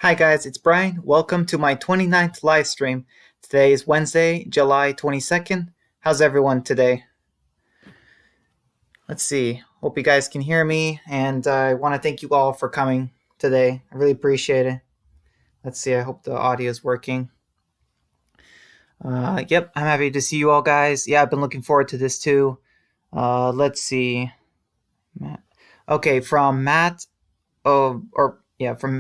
Hi guys, it's Brian. Welcome to my 29th live stream. Today is Wednesday, July 22nd. How's everyone today? Let's see. Hope you guys can hear me, and I want to thank you all for coming today. I really appreciate it. Let's see. I hope the audio is working. Yep, I'm happy to see you all, guys. Yeah, I've been looking forward to this too. Let's see. Matt. Okay, from Matt. From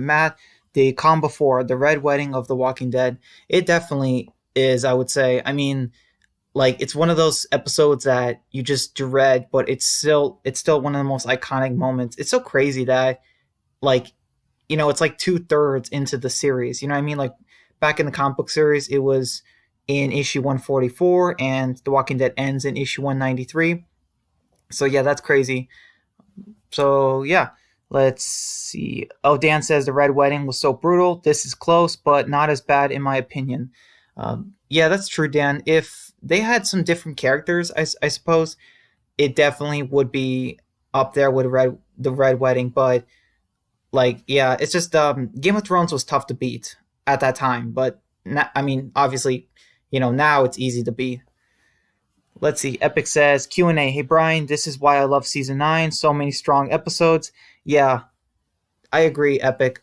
Matt, the calm before the Red Wedding of the Walking Dead. It definitely is. I would say. I mean, like it's one of those episodes that you just dread, but it's still one of the most iconic moments. It's so crazy that like it's like 2/3 into the series. You know what I mean? Like back in the comic book series, it was in issue 144, and The Walking Dead ends in issue 193. So yeah, that's crazy. So yeah, let's see. Oh, Dan says the Red Wedding was so brutal. This is close, but not as bad in my opinion. Yeah, that's true, Dan. If they had some different characters, I suppose it definitely would be up there with the Red Wedding. But like, yeah, it's just Game of Thrones was tough to beat at that time. But I mean, obviously, now it's easy to beat. Let's see. Epic says Q&A. Hey Brian, this is why I love season 9. So many strong episodes. Yeah, I agree, Epic.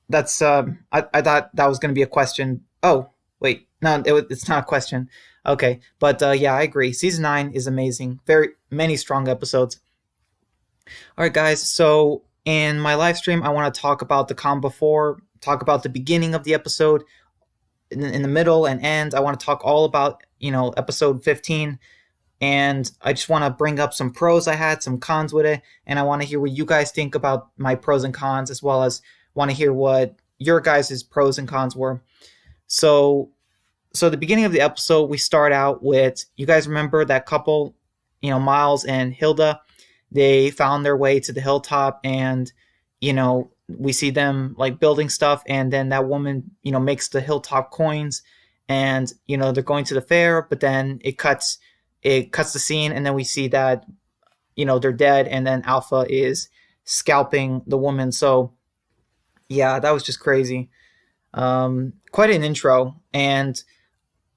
That's I thought that was going to be a question. Oh, wait. No, it's not a question. Okay. But yeah, I agree. Season 9 is amazing. Very many strong episodes. All right, guys. So in my live stream, I want to talk about the calm before, talk about the beginning of the episode, in the middle and end. I want to talk all about, episode 15. And I just want to bring up some pros I had, some cons with it, and I want to hear what you guys think about my pros and cons, as well as want to hear what your guys' pros and cons were. So, the beginning of the episode, we start out with, you guys remember that couple, Miles and Hilda. They found their way to the hilltop, and we see them like building stuff, and then that woman, makes the hilltop coins, and they're going to the fair, but then it cuts the scene, and then we see that they're dead, and then Alpha is scalping the woman. So yeah, that was just crazy. Quite an intro. And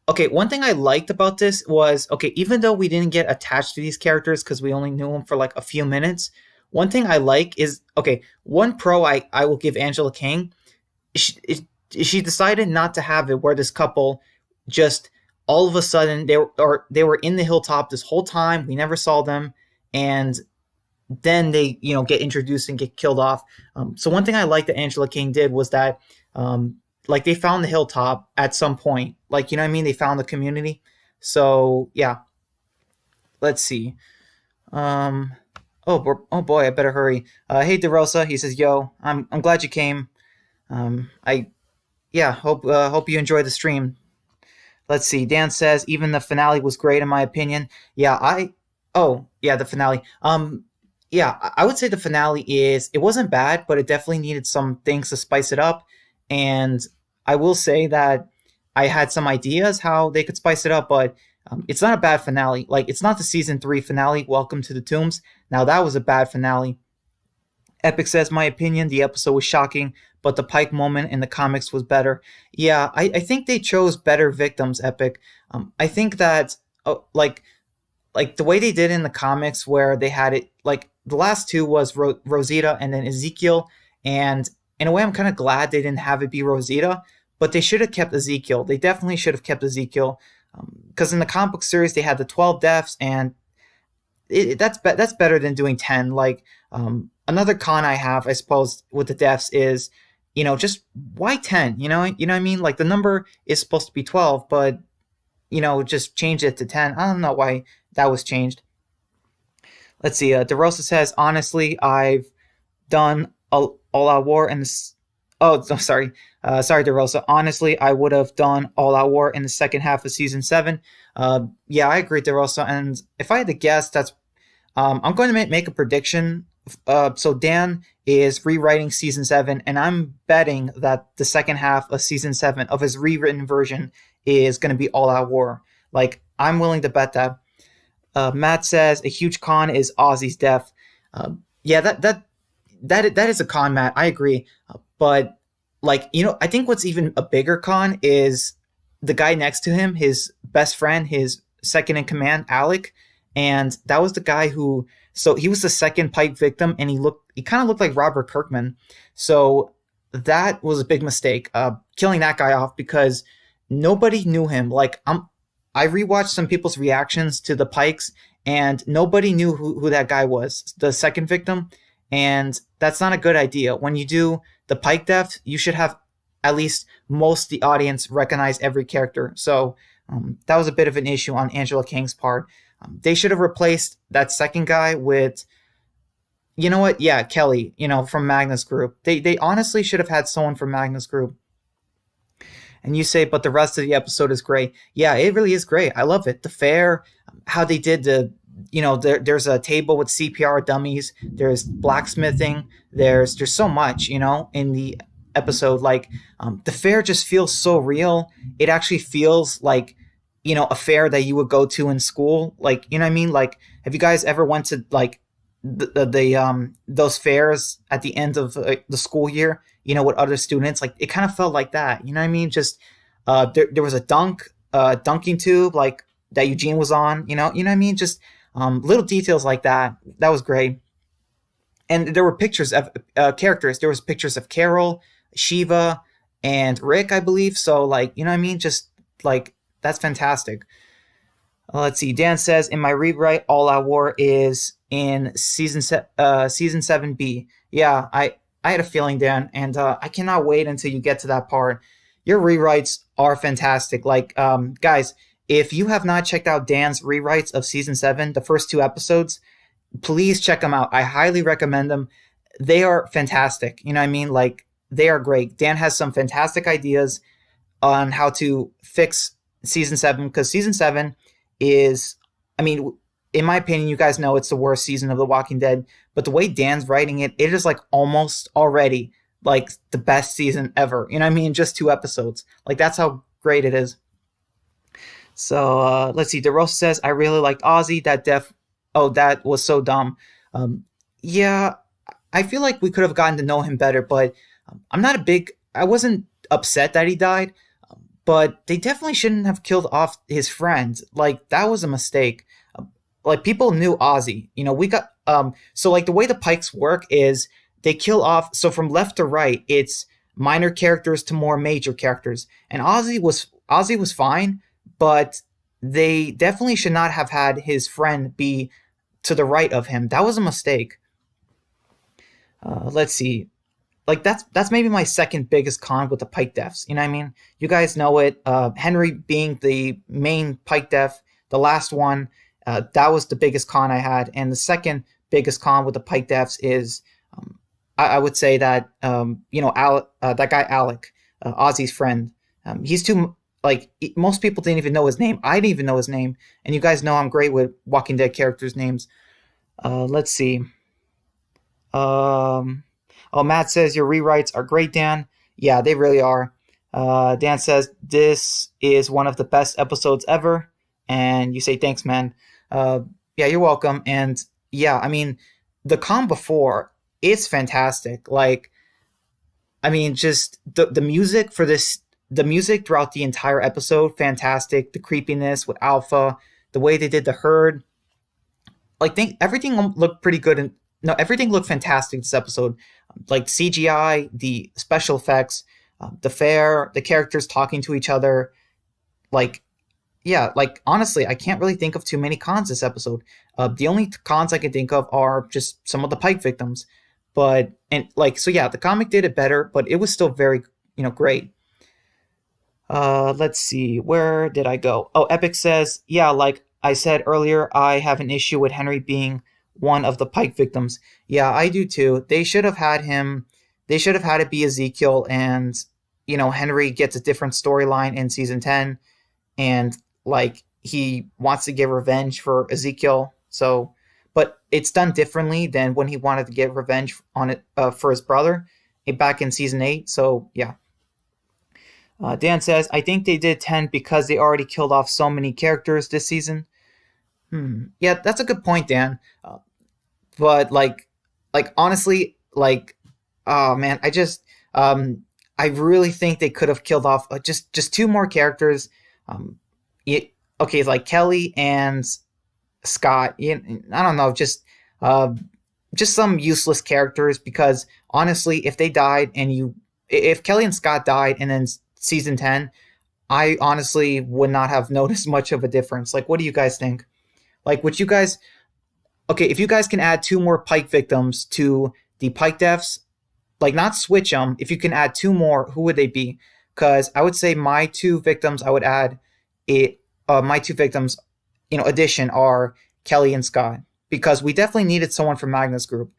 okay, one thing I liked about this was, okay, even though we didn't get attached to these characters because we only knew them for like a few minutes, one thing I like is, okay, one pro I will give Angela King. She decided not to have it where this couple just all of a sudden they were in the hilltop this whole time. We never saw them, and then they get introduced and get killed off. So one thing I like that Angela King did was that like they found the hilltop at some point. Like, you know what I mean? They found the community. So yeah, let's see. Oh boy, I better hurry. Hey DeRosa, he says, "Yo, I'm glad you came. I yeah, hope you enjoyed the stream." Let's see. Dan says even the finale was great in my opinion. Yeah, the finale. Yeah, I would say the finale it wasn't bad, but it definitely needed some things to spice it up. And I will say that I had some ideas how they could spice it up, but it's not a bad finale. Like, it's not the season 3 finale, Welcome to the Tombs. Now that was a bad finale. Epic says, my opinion, the episode was shocking, but the Pike moment in the comics was better. Yeah, I think they chose better victims, Epic. I think that, like the way they did in the comics, where they had it, like, the last two was Rosita and then Ezekiel, and in a way, I'm kind of glad they didn't have it be Rosita, but they should have kept Ezekiel. They definitely should have kept Ezekiel, because in the comic book series, they had the 12 deaths, and that's better than doing 10. Like, another con I have, I suppose, with the deaths is, just why 10? You know what I mean? Like, the number is supposed to be 12, but just change it to 10. I don't know why that was changed. Let's see. DeRosa says, honestly, I've done all out war in this. Oh, no, sorry. Sorry, DeRosa. Honestly, I would have done all out war in the second half of season 7. Yeah, I agree, DeRosa. And if I had to guess, I'm going to make a prediction. So Dan is rewriting season 7, and I'm betting that the second half of season 7 of his rewritten version is going to be all out war. Like, I'm willing to bet that. Matt says a huge con is Ozzy's death. Yeah, that is a con, Matt. I agree. But like, I think what's even a bigger con is the guy next to him, his best friend, his second in command, Alec, and that was the guy who. So he was the second Pike victim, and he kind of looked like Robert Kirkman. So that was a big mistake, killing that guy off because nobody knew him. I rewatched some people's reactions to the Pikes, and nobody knew who that guy was, the second victim, and that's not a good idea. When you do the Pike death, you should have at least most of the audience recognize every character. So that was a bit of an issue on Angela Kang's part. They should have replaced that second guy with, you know what? Yeah, Kelly, from Magnus Group. They honestly should have had someone from Magnus Group. And you say, but the rest of the episode is great. Yeah, it really is great. I love it. The fair, how they did there's a table with CPR dummies. There's blacksmithing. There's so much, in the episode. Like, the fair just feels so real. It actually feels like, a fair that you would go to in school. Like, you know what I mean? Like, have you guys ever went to like those fairs at the end of the school year, with other students? Like, it kind of felt like that, you know what I mean? Just there was a dunking tube like that Eugene was on, what I mean? Just little details like that. That was great. And there were pictures of characters. There was pictures of Carol, Shiva, and Rick, I believe. So, like, you know what I mean? Just like, that's fantastic. Let's see. Dan says, in my rewrite, All Out War is in season 7B. Yeah, I had a feeling, Dan, and I cannot wait until you get to that part. Your rewrites are fantastic. Like, guys, if you have not checked out Dan's rewrites of season 7, the first 2 episodes, please check them out. I highly recommend them. They are fantastic. You know what I mean? Like, they are great. Dan has some fantastic ideas on how to fix season 7, because season 7 is, I mean, in my opinion, you guys know it's the worst season of The Walking Dead, but the way Dan's writing it, it is like almost already like the best season ever. You know what I mean? Just 2 episodes. Like, that's how great it is. So let's see. DeRosa says, I really liked Ozzy. That was so dumb. Yeah, I feel like we could have gotten to know him better, but I wasn't upset that he died, but they definitely shouldn't have killed off his friends. Like, that was a mistake. Like, people knew Ozzy. We got, so like the way the Pikes work is they kill off, so from left to right, it's minor characters to more major characters. And Ozzy was fine, but they definitely should not have had his friend be to the right of him. That was a mistake. Let's see. Like, that's maybe my second biggest con with the Pike deaths. You know what I mean? You guys know it. Henry being the main Pike death, the last one, that was the biggest con I had. And the second biggest con with the Pike deaths is, I would say that, Alec, that guy Alec, Ozzy's friend, he's too, like, most people didn't even know his name. I didn't even know his name. And you guys know I'm great with Walking Dead characters' names. Let's see. Matt says, your rewrites are great, Dan. Yeah, they really are. Dan says, this is one of the best episodes ever. And you say, thanks, man. Yeah, you're welcome. And yeah, I mean, the con before, it's fantastic. Like, I mean, just the music for this, the music throughout the entire episode, fantastic. The creepiness with Alpha, the way they did the herd. Like, everything looked pretty good. And no, everything looked fantastic this episode. Like, CGI, the special effects, the fair, the characters talking to each other. Like, yeah, like, honestly, I can't really think of too many cons this episode. The only cons I can think of are just some of the Pike victims. So yeah, the comic did it better, but it was still very, great. Let's see, where did I go? Oh, Epic says, yeah, like I said earlier, I have an issue with Henry being one of the Pike victims. Yeah, I do too. They should have had it be Ezekiel, and, Henry gets a different storyline in season 10, and, like, he wants to get revenge for Ezekiel. So, but it's done differently than when he wanted to get revenge on it for his brother back in season 8. So, yeah. Dan says, I think they did 10 because they already killed off so many characters this season. Yeah, that's a good point, Dan. But like honestly, like, oh man, I I really think they could have killed off just two more characters. Um, okay, like Kelly and Scott. I don't know, uh, just some useless characters. Because honestly, if they died and if Kelly and Scott died, and then season 10, I honestly would not have noticed much of a difference. Like, what do you guys think? Like, would you guys? Okay, if you guys can add two more Pike victims to the Pike deaths, like not switch them. If you can add two more, who would they be? Because I would say my two victims, I would add it. My two victims, addition are Kelly and Scott, because we definitely needed someone from Magnus Group.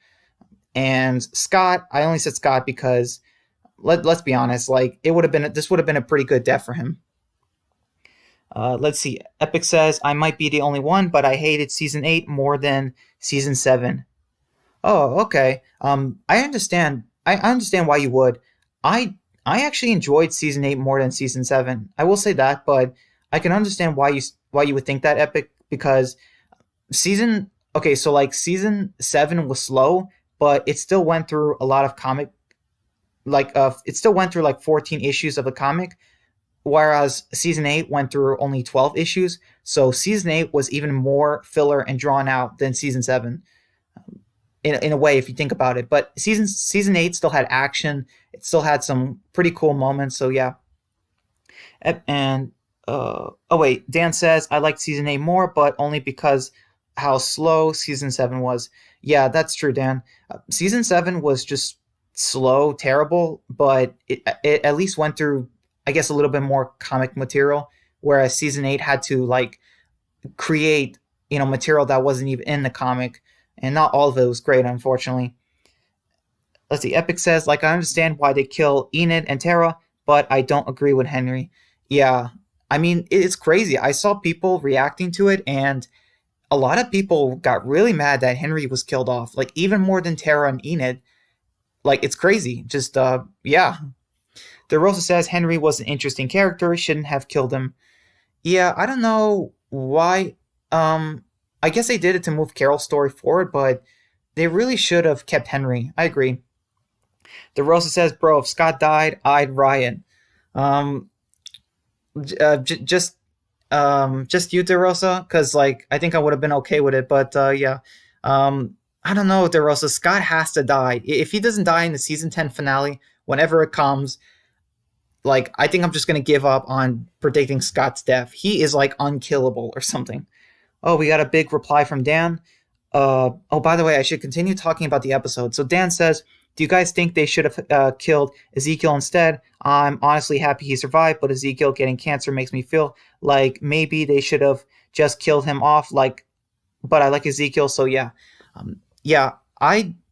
And Scott, I only said Scott because let's be honest, like this would have been a pretty good death for him. Let's see. Epic says I might be the only one, but I hated season 8 more than season 7. Oh, okay. I understand. I understand why you would. I actually enjoyed season 8 more than season 7. I will say that, but I can understand why you would think that, Epic, because season okay, so like season 7 was slow, but it still went through a lot of comic, it still went through like 14 issues of a comic, whereas season 8 went through only 12 issues. So season 8 was even more filler and drawn out than season 7, in a way, if you think about it. But season 8 still had action. It still had some pretty cool moments. So yeah. And oh wait, Dan says I liked season 8 more, but only because how slow season 7 was. Yeah, that's true, Dan. Season 7 was just slow, terrible, but it at least went through, I guess, a little bit more comic material, whereas season 8 had to like create, material that wasn't even in the comic, and not all of it was great, unfortunately. Let's see. Epic says, like, I understand why they kill Enid and Tara, but I don't agree with Henry. Yeah, I mean, it's crazy. I saw people reacting to it, and a lot of people got really mad that Henry was killed off, like even more than Tara and Enid. Like, it's crazy. Just yeah. The Rosa says Henry was an interesting character, shouldn't have killed him. Yeah, I don't know why. I guess they did it to move Carol's story forward, but they really should have kept Henry. I agree. The Rosa says, bro, if Scott died, I'd riot. Um, just you, DeRosa, because like I think I would have been okay with it, but yeah. I don't know, DeRosa. Scott has to die. If he doesn't die in the season 10 finale, whenever it comes, like I think I'm just gonna give up on predicting Scott's death. He is like unkillable or something. Oh, we got a big reply from Dan. Oh, by the way, I should continue talking about the episode. So Dan says, do you guys think they should have killed Ezekiel instead? I'm honestly happy he survived, but Ezekiel getting cancer makes me feel like maybe they should have just killed him off. But I like Ezekiel, so yeah. Yeah,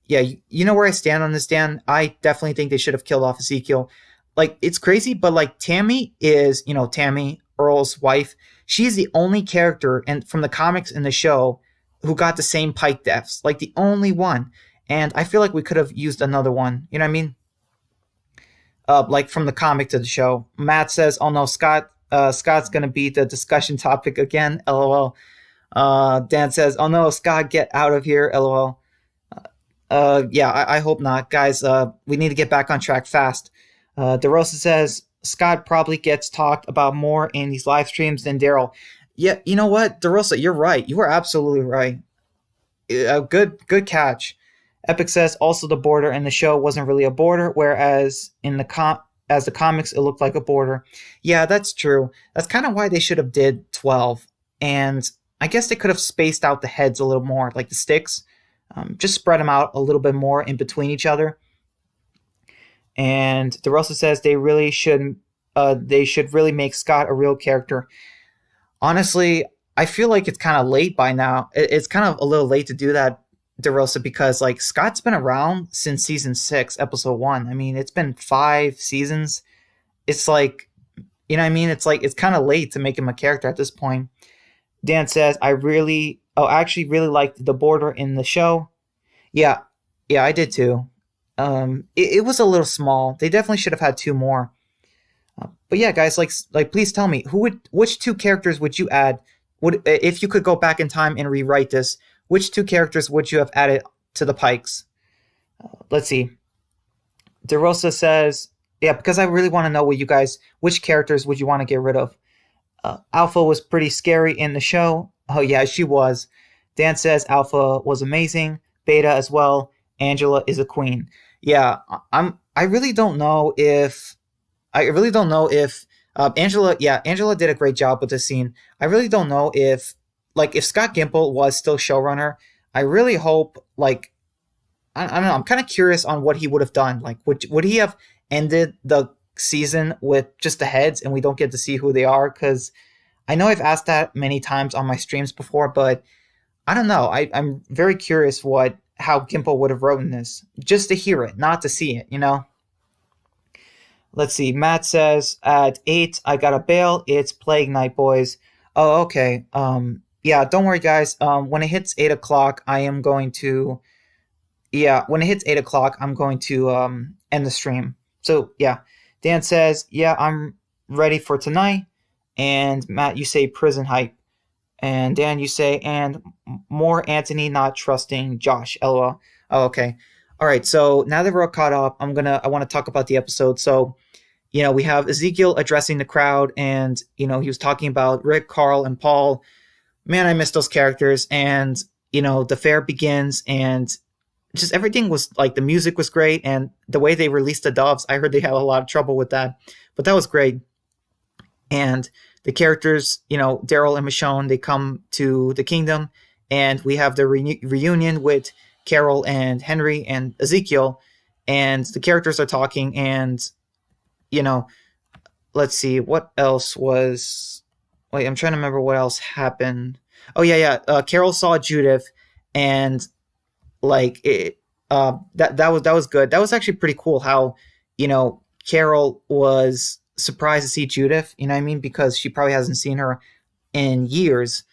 you know where I stand on this, Dan. I definitely think they should have killed off Ezekiel. Like, it's crazy, but like Tammy is, Tammy, Earl's wife. She's the only character from the comics and the show who got the same Pike deaths, like the only one. And I feel like we could have used another one. You know what I mean? Like from the comic to the show. Matt says, "Oh no, Scott's gonna be the discussion topic again." LOL. Dan says, "Oh no, Scott, get out of here." LOL. Yeah, I hope not, guys. We need to get back on track fast. DeRosa says Scott probably gets talked about more in these live streams than Daryl. Yeah, you know what, DeRosa, you're right. You are absolutely right. Good catch. Epic says also the border in the show wasn't really a border, whereas in as the comics it looked like a border. Yeah, that's true. That's kind of why they should have did 12, and I guess they could have spaced out the heads a little more, like the sticks. Just spread them out a little bit more in between each other. And DeRosa says they should really make Scott a real character. Honestly, I feel like it's kind of late by now. It's kind of a little late to do that, DeRosa, because like Scott's been around since season 6, episode 1. I mean, it's been 5 seasons. It's like, you know what I mean? It's like, it's kind of late to make him a character at this point. Dan says, I actually really liked the border in the show. Yeah, I did too. It was a little small. They definitely should have had 2 more. But yeah, guys, like, please tell me which 2 characters would you add? If you could go back in time and rewrite this, which 2 characters would you have added to the Pikes? Let's see. DeRosa says yeah, because I really want to know which characters would you want to get rid of? Alpha was pretty scary in the show. Oh yeah, she was. Dan says Alpha was amazing. Beta as well. Angela is a queen. Yeah, I really don't know if Angela. Yeah, Angela did a great job with this scene. I really don't know if Scott Gimple was still showrunner. I really hope I don't know. I'm kind of curious on what he would have done. Like, would he have ended the season with just the heads, and we don't get to see who they are? Because I know I've asked that many times on my streams before, but I don't know. I'm very curious how Gimple would have written this, just to hear it, not to see it. Let's see. Matt says at 8, I got a bail. It's Plague Night, boys. Oh, okay. Yeah. Don't worry, guys. When it hits 8 o'clock, I am going to. Yeah, when it hits 8 o'clock, I'm going to end the stream. So yeah, Dan says, yeah, I'm ready for tonight. And Matt, you say prison hype. And Dan, you say, and more Anthony not trusting Josh. LOL. Oh, okay. All right. So now that we're all caught up, I want to talk about the episode. So, we have Ezekiel addressing the crowd, and he was talking about Rick, Carl, and Paul. Man, I miss those characters. And the fair begins, and just everything was like the music was great, and the way they released the doves, I heard they had a lot of trouble with that, but that was great. And the characters, Daryl and Michonne, they come to the kingdom, and we have the reunion with Carol and Henry and Ezekiel, and the characters are talking, and let's see what else was. Wait, I'm trying to remember what else happened. Oh yeah. Carol saw Judith, and like it that was good. That was actually pretty cool how Carol was surprised to see Judith, you know what I mean, because she probably hasn't seen her in years.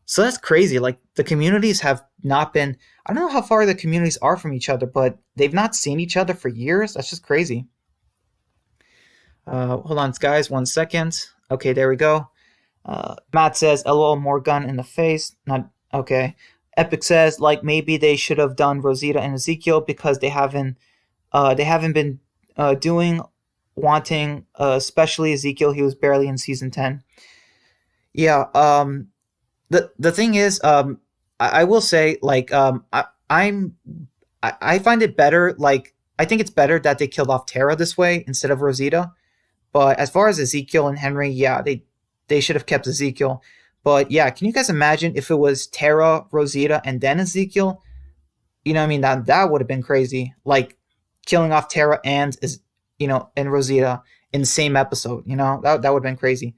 So that's crazy. Like, the communities have not been, I don't know how far the communities are from each other, but they've not seen each other for years. That's just crazy. Hold on, guys, 1 second. Okay, there we go. Matt says LOL, more gun in the face. Not okay. Epic says, like, maybe they should have done Rosita and Ezekiel because they haven't been especially Ezekiel. He was barely in season 10. Yeah. The thing is, I will say, like, I find it better. Like, I think it's better that they killed off Tara this way instead of Rosita. But as far as Ezekiel and Henry, yeah, they should have kept Ezekiel. But yeah, can you guys imagine if it was Tara, Rosita, and then Ezekiel? You know what I mean? That would have been crazy. Like, killing off Tara and Rosita in the same episode. That would have been crazy.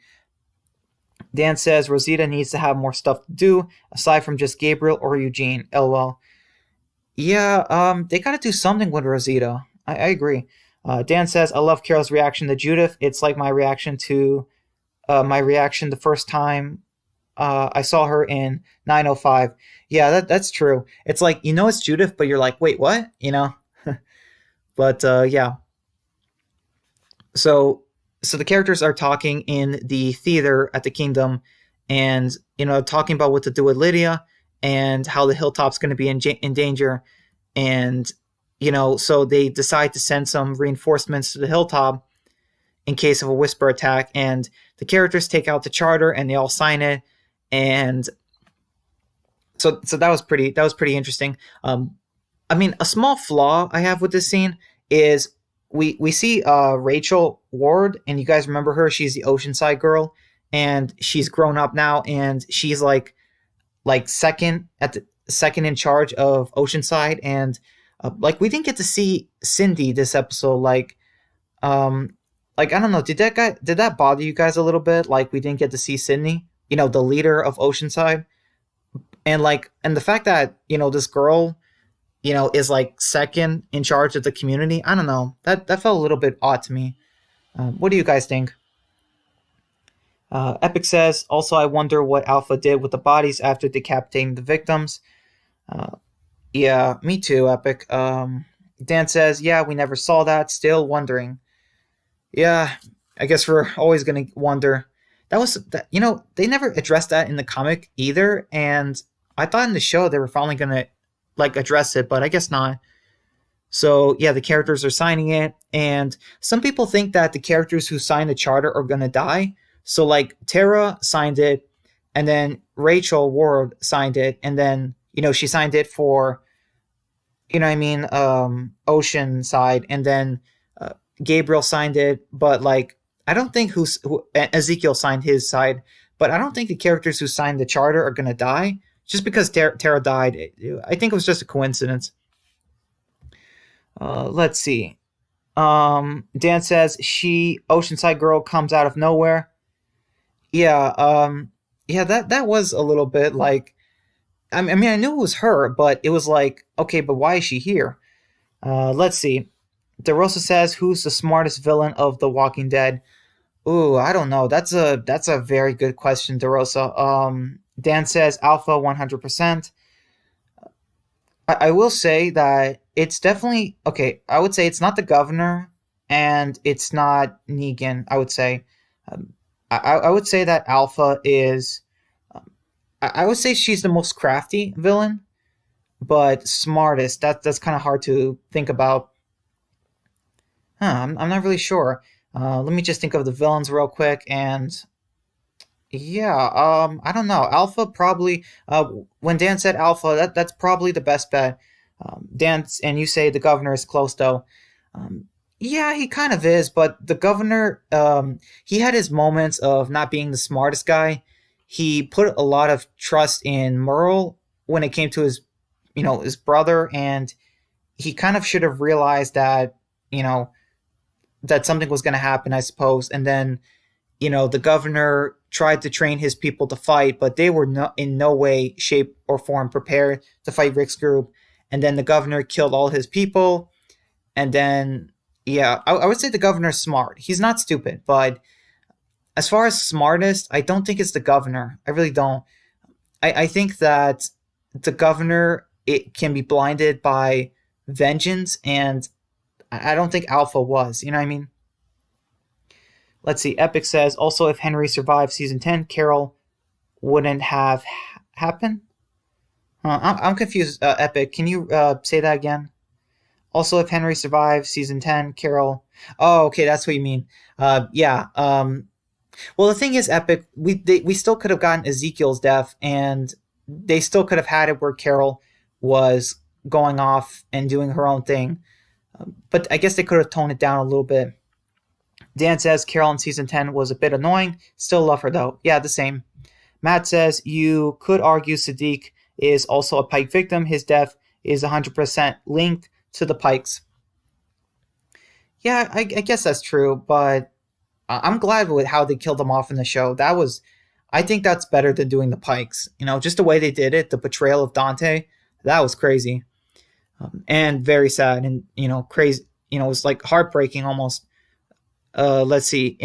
Dan says Rosita needs to have more stuff to do aside from just Gabriel or Eugene. LOL. Yeah, they got to do something with Rosita. I agree. Dan says, I love Carol's reaction to Judith. It's like my reaction the first time I saw her in 905. Yeah, that's true. It's like, it's Judith, but you're like, wait, what? But yeah. So the characters are talking in the theater at the kingdom, and talking about what to do with Lydia and how the hilltop's going to be in danger, and so they decide to send some reinforcements to the hilltop in case of a whisper attack, and the characters take out the charter and they all sign it, and so that was pretty interesting. I mean, a small flaw I have with this scene is we see Rachel Ward, and you guys remember her. She's the Oceanside girl, and she's grown up now, and she's like second in charge of Oceanside, and we didn't get to see Cindy this episode. Like I don't know, did that bother you guys a little bit? Like, we didn't get to see Sydney, the leader of Oceanside, and the fact that this girl is like second in charge of the community. I don't know. That felt a little bit odd to me. What do you guys think? Epic says, also, I wonder what Alpha did with the bodies after decapitating the victims. Yeah, me too, Epic. Dan says, yeah, we never saw that. Still wondering. Yeah, I guess we're always going to wonder. They never addressed that in the comic either. And I thought in the show they were finally going to address it, but I guess not. So yeah, the characters are signing it, and some people think that the characters who sign the charter are gonna die. So like Tara signed it, and then Rachel Ward signed it, and then she signed it for I mean, Oceanside, and then uh, Gabriel signed it, but like I don't think Ezekiel signed his side, but I don't think the characters who signed the charter are gonna die just because Tara died. I think it was just a coincidence. Let's see. Dan says she Oceanside girl comes out of nowhere. Yeah, yeah, that was a little bit like I knew it was her, but it was like okay, but why is she here? Let's see. DeRosa says, "Who's the smartest villain of The Walking Dead?" Ooh, I don't know. That's a very good question, DeRosa. Dan says Alpha 100%. I will say that it's definitely okay. I would say it's not the governor, and it's not Negan. I would say, I would say that Alpha is. I would say she's the most crafty villain, but smartest. That's kind of hard to think about. I'm not really sure. Let me just think of the villains real quick, and yeah, I don't know. Alpha probably. When Dan said Alpha, that's probably the best bet. Dan, and you say the governor is close though. Um, yeah, he kind of is, but the governor, he had his moments of not being the smartest guy. He put a lot of trust in Merle when it came to his brother, and he kind of should have realized that, you know, that something was going to happen, I suppose. And then the governor tried to train his people to fight, but they were in no way, shape, or form prepared to fight Rick's group. And then the governor killed all his people. And then, yeah, I would say the governor's smart. He's not stupid, but as far as smartest, I don't think it's the governor. I really don't. I think that the governor it can be blinded by vengeance, and I don't think Alpha was. You know what I mean? Let's see. Epic says also if Henry survived season 10, Carol wouldn't have happened. I'm confused. Epic, can you say that again? Also, if Henry survived season 10, Carol. Oh, okay, that's what you mean. Yeah. Well, the thing is, Epic, we still could have gotten Ezekiel's death, and they still could have had it where Carol was going off and doing her own thing. But I guess they could have toned it down a little bit. Dan says Carol in season 10 was a bit annoying. Still love her though. Yeah, the same. Matt says you could argue Sadiq is also a Pike victim. His death is 100% linked to the Pikes. Yeah, I guess that's true, but I'm glad with how they killed him off in the show. I think that's better than doing the Pikes. Just the way they did it, the betrayal of Dante, that was crazy. And very sad and, crazy. It was like heartbreaking almost. Let's see.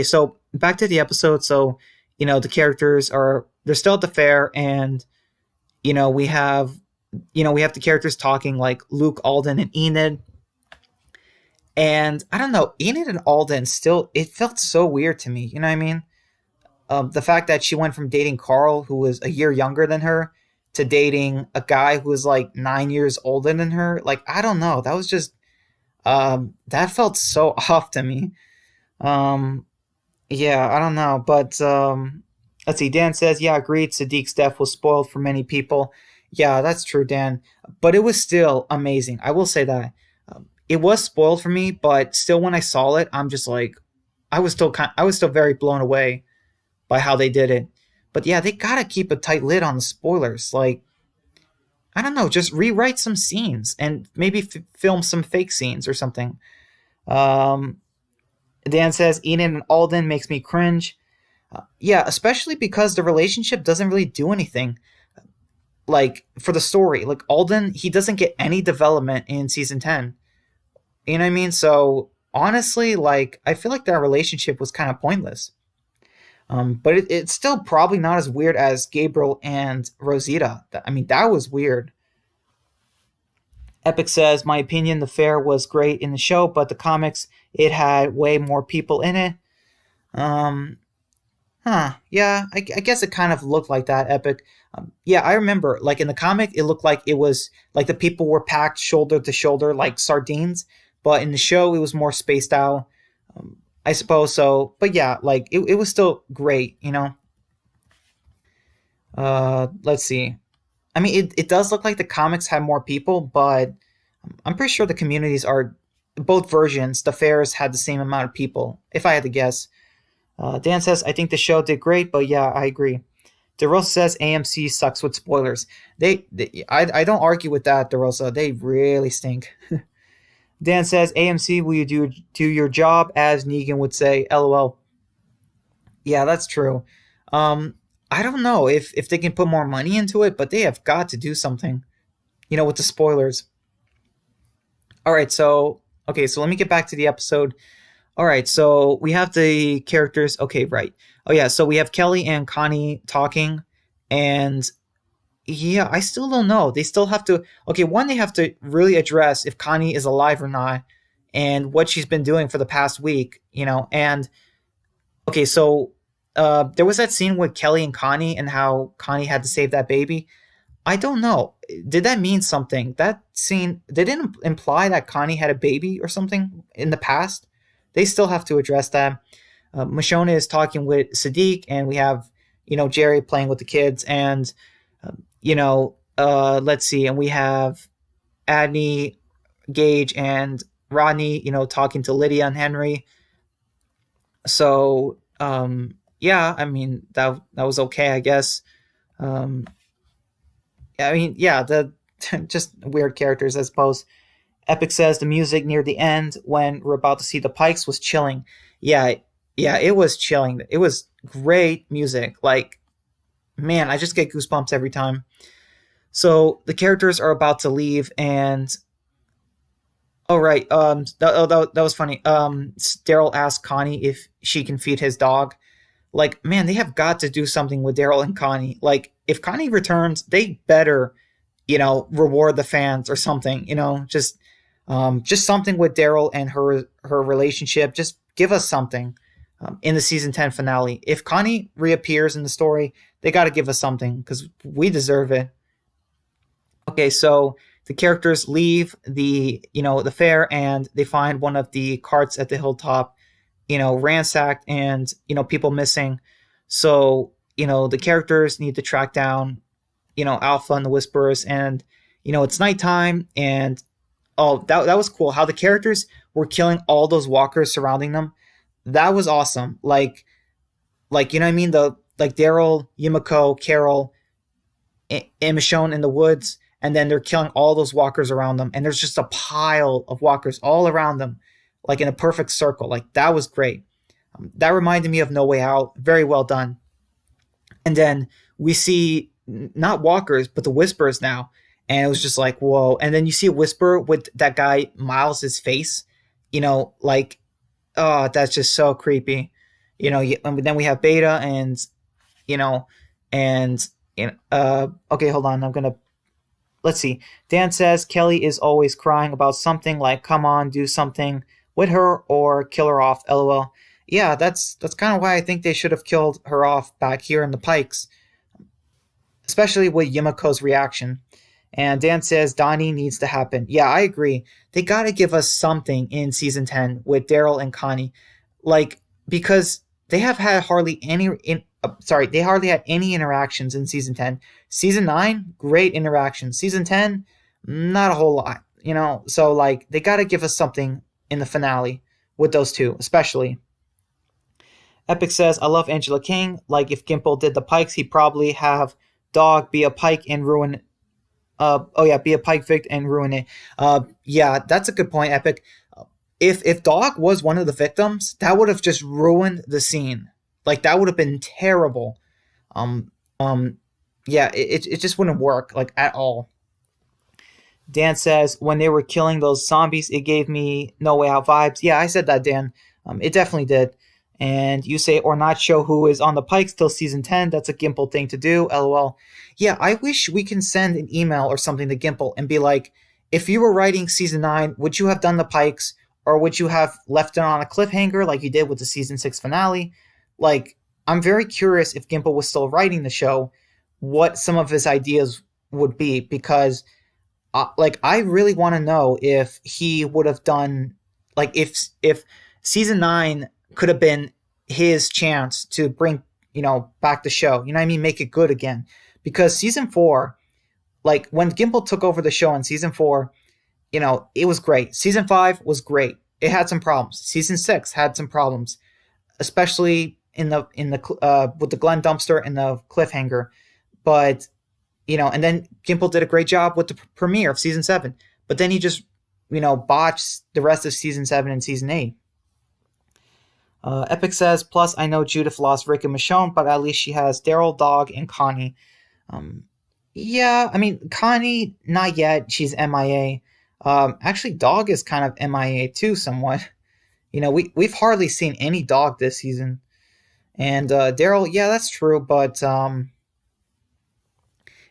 So back to the episode. So, the characters they're still at the fair, and, we have the characters talking like Luke, Alden, and Enid. And I don't know, Enid and Alden still, it felt so weird to me. You know what I mean? The fact that she went from dating Carl, who was a year younger than her, to dating a guy who was like 9 years older than her. Like, I don't know. That was just, that felt so off to me. Um, yeah, I don't know. But let's see. Dan says, yeah, agreed. Sadiq's death was spoiled for many people. Yeah, that's true, Dan. But it was still amazing. I will say that. It was spoiled for me, but still, when I saw it, I'm just like, I was still very blown away by how they did it. But yeah, they gotta keep a tight lid on the spoilers. Like, I don't know, just rewrite some scenes and maybe film some fake scenes or something. Um, Dan says Enid and Alden makes me cringe. Yeah, especially because the relationship doesn't really do anything. Like for the story, like Alden, he doesn't get any development in season 10. You know what I mean? So honestly, like I feel like that relationship was kind of pointless. But it's still probably not as weird as Gabriel and Rosita. I mean, that was weird. Epic says, my opinion, the fair was great in the show, but the comics, it had way more people in it. Um, Huh. Yeah, I guess it kind of looked like that, Epic. Yeah, I remember. Like in the comic, it looked like it was like the people were packed shoulder to shoulder like sardines, but in the show, it was more spaced out. I suppose so. But yeah, like it was still great, you know? Let's see. I mean, it does look like the comics had more people, but I'm pretty sure the communities are both versions. The fairs had the same amount of people, if I had to guess. Dan says, I think the show did great, but yeah, I agree. DeRosa says AMC sucks with spoilers. I don't argue with that, DeRosa. They really stink. Dan says, AMC, will you do your job, as Negan would say, LOL. Yeah, that's true. Um, I don't know if they can put more money into it, but they have got to do something, with the spoilers. All right, so, okay, so let me get back to the episode. All right, so we have the characters. Okay, right. Oh yeah, so we have Kelly and Connie talking, and yeah, I still don't know. They still have to. Okay, one, they have to really address if Connie is alive or not, and what she's been doing for the past week. And okay, so there was that scene with Kelly and Connie, and how Connie had to save that baby. I don't know. Did that mean something? That scene, they didn't imply that Connie had a baby or something in the past. They still have to address that. Michonne is talking with Sadiq, and we have, Jerry playing with the kids, and, let's see, and we have Adney, Gage, and Rodney, talking to Lydia and Henry. So, yeah, I mean, that was okay, I guess. Um, I mean, yeah, the just weird characters, I suppose. Epic says the music near the end when we're about to see the Pikes was chilling. Yeah, yeah, it was chilling. It was great music. Like, man, I just get goosebumps every time. So the characters are about to leave, and oh right, that was funny. Daryl asked Connie if she can feed his dog. Like, man, they have got to do something with Daryl and Connie. Like, if Connie returns, they better, reward the fans or something. Just something with Daryl and her relationship. Just give us something in the season 10 finale. If Connie reappears in the story, they got to give us something because we deserve it. Okay, so the characters leave the fair, and they find one of the carts at the hilltop, ransacked, and people missing. So the characters need to track down Alpha and the Whisperers, and it's nighttime, and oh, that was cool how the characters were killing all those walkers surrounding them. That was awesome. Like you know what I mean, the like Daryl, Yumiko, Carol, and Michonne in the woods, and then they're killing all those walkers around them, and there's just a pile of walkers all around them, like in a perfect circle. Like, that was great. That reminded me of No Way Out. Very well done. And then we see not walkers, but the Whisperers now, and it was just like, whoa. And then you see a Whisper with that guy Miles's face, like, oh, that's just so creepy. And then we have Beta, and you know, and okay, hold on, I'm gonna let's see. Dan says Kelly is always crying about something, like, come on, do something with her or kill her off. LOL. Yeah, that's kind of why I think they should have killed her off back here in the Pikes, especially with Yumiko's reaction. And Dan says Donnie needs to happen. Yeah, I agree. They got to give us something in season 10 with Daryl and Connie, like, because they have had hardly any they hardly had any interactions in season 10. Season 9, great interactions. Season 10, not a whole lot, So, like, they got to give us something in the finale with those two, especially. Epic says, I love Angela King. Like, if Gimple did the Pikes, he'd probably have Dog be a Pike and ruin. Be a Pike Vic and ruin it. Yeah, that's a good point, Epic. If Dog was one of the victims, that would have just ruined the scene. Like, that would have been terrible. Um, um, yeah, it just wouldn't work, like, at all. Dan says, when they were killing those zombies, it gave me No Way Out vibes. Yeah, I said that, Dan. It definitely did. And you say, or not show who is on the Pikes till season 10. That's a Gimple thing to do. LOL. Yeah, I wish we can send an email or something to Gimple and be like, if you were writing season 9, would you have done the Pikes, or would you have left it on a cliffhanger like you did with the season 6 finale? Like, I'm very curious if Gimple was still writing the show, what some of his ideas would be, because like I really want to know if he would have done, like if season 9 could have been his chance to bring, back the show. You know what I mean? Make it good again. Because season 4, like when Gimple took over the show in season 4, it was great. Season 5 was great. It had some problems. Season 6 had some problems, especially in the with the Glenn dumpster and the cliffhanger. But and then Gimple did a great job with the premiere of season 7. But then he just botched the rest of season 7 and season 8. Epic says, plus I know Judith lost Rick and Michonne, but at least she has Daryl, Dog, and Connie. Yeah, I mean, Connie, not yet. She's MIA. Actually, Dog is kind of MIA too, somewhat. We've hardly seen any Dog this season. And Daryl, yeah, that's true, but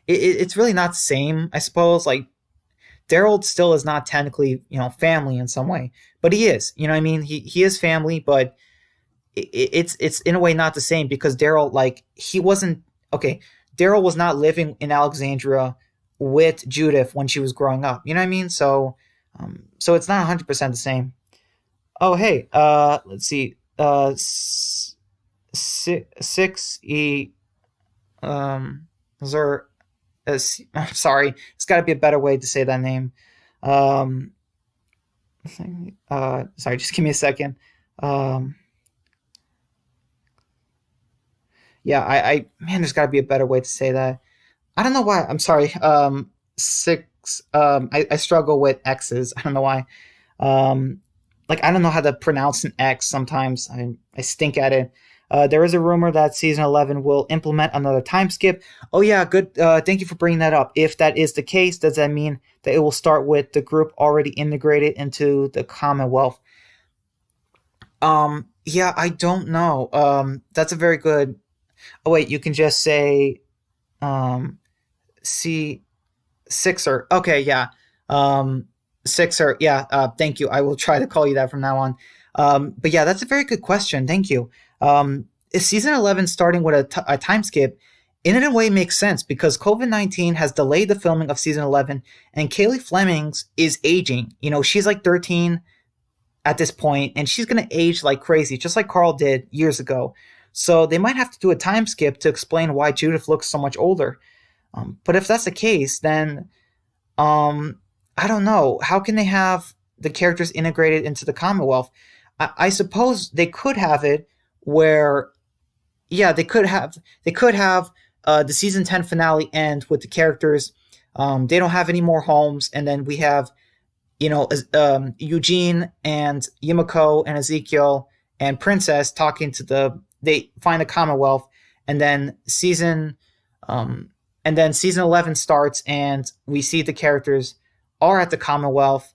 it's really not the same, I suppose. Like, Daryl still is not technically, family in some way, but he is. You know what I mean? He is family, but it's in a way not the same, because Daryl, like, he wasn't okay. Daryl was not living in Alexandria with Judith when she was growing up. You know what I mean? So it's not 100% the same. Oh, hey, let's see. 6E, Zer, I'm sorry. It's got to be a better way to say that name. Sorry, just give me a second. Yeah, man, there's got to be a better way to say that. I don't know why. I'm sorry. Six. I struggle with X's. I don't know why. Like, I don't know how to pronounce an X sometimes. I stink at it. There is a rumor that season 11 will implement another time skip. Oh yeah, good. Thank you for bringing that up. If that is the case, does that mean that it will start with the group already integrated into the Commonwealth? Yeah, I don't know. That's a very good. Oh wait, you can just say, see, Sixer. Okay, yeah. Sixer. Yeah. Thank you. I will try to call you that from now on. But yeah, that's a very good question. Thank you. Is season 11 starting with a time skip? In a way, makes sense, because COVID-19 has delayed the filming of season 11, and Kaylee Flemings is aging. She's like 13 at this point, and she's going to age like crazy, just like Carl did years ago. So they might have to do a time skip to explain why Judith looks so much older. But if that's the case, then I don't know. How can they have the characters integrated into the Commonwealth? I suppose they could have it where, yeah, they could have the season 10 finale end with the characters. They don't have any more homes, and then we have, Eugene and Yumiko and Ezekiel and Princess talking to they find the Commonwealth, and then season 11 starts, and we see the characters are at the Commonwealth.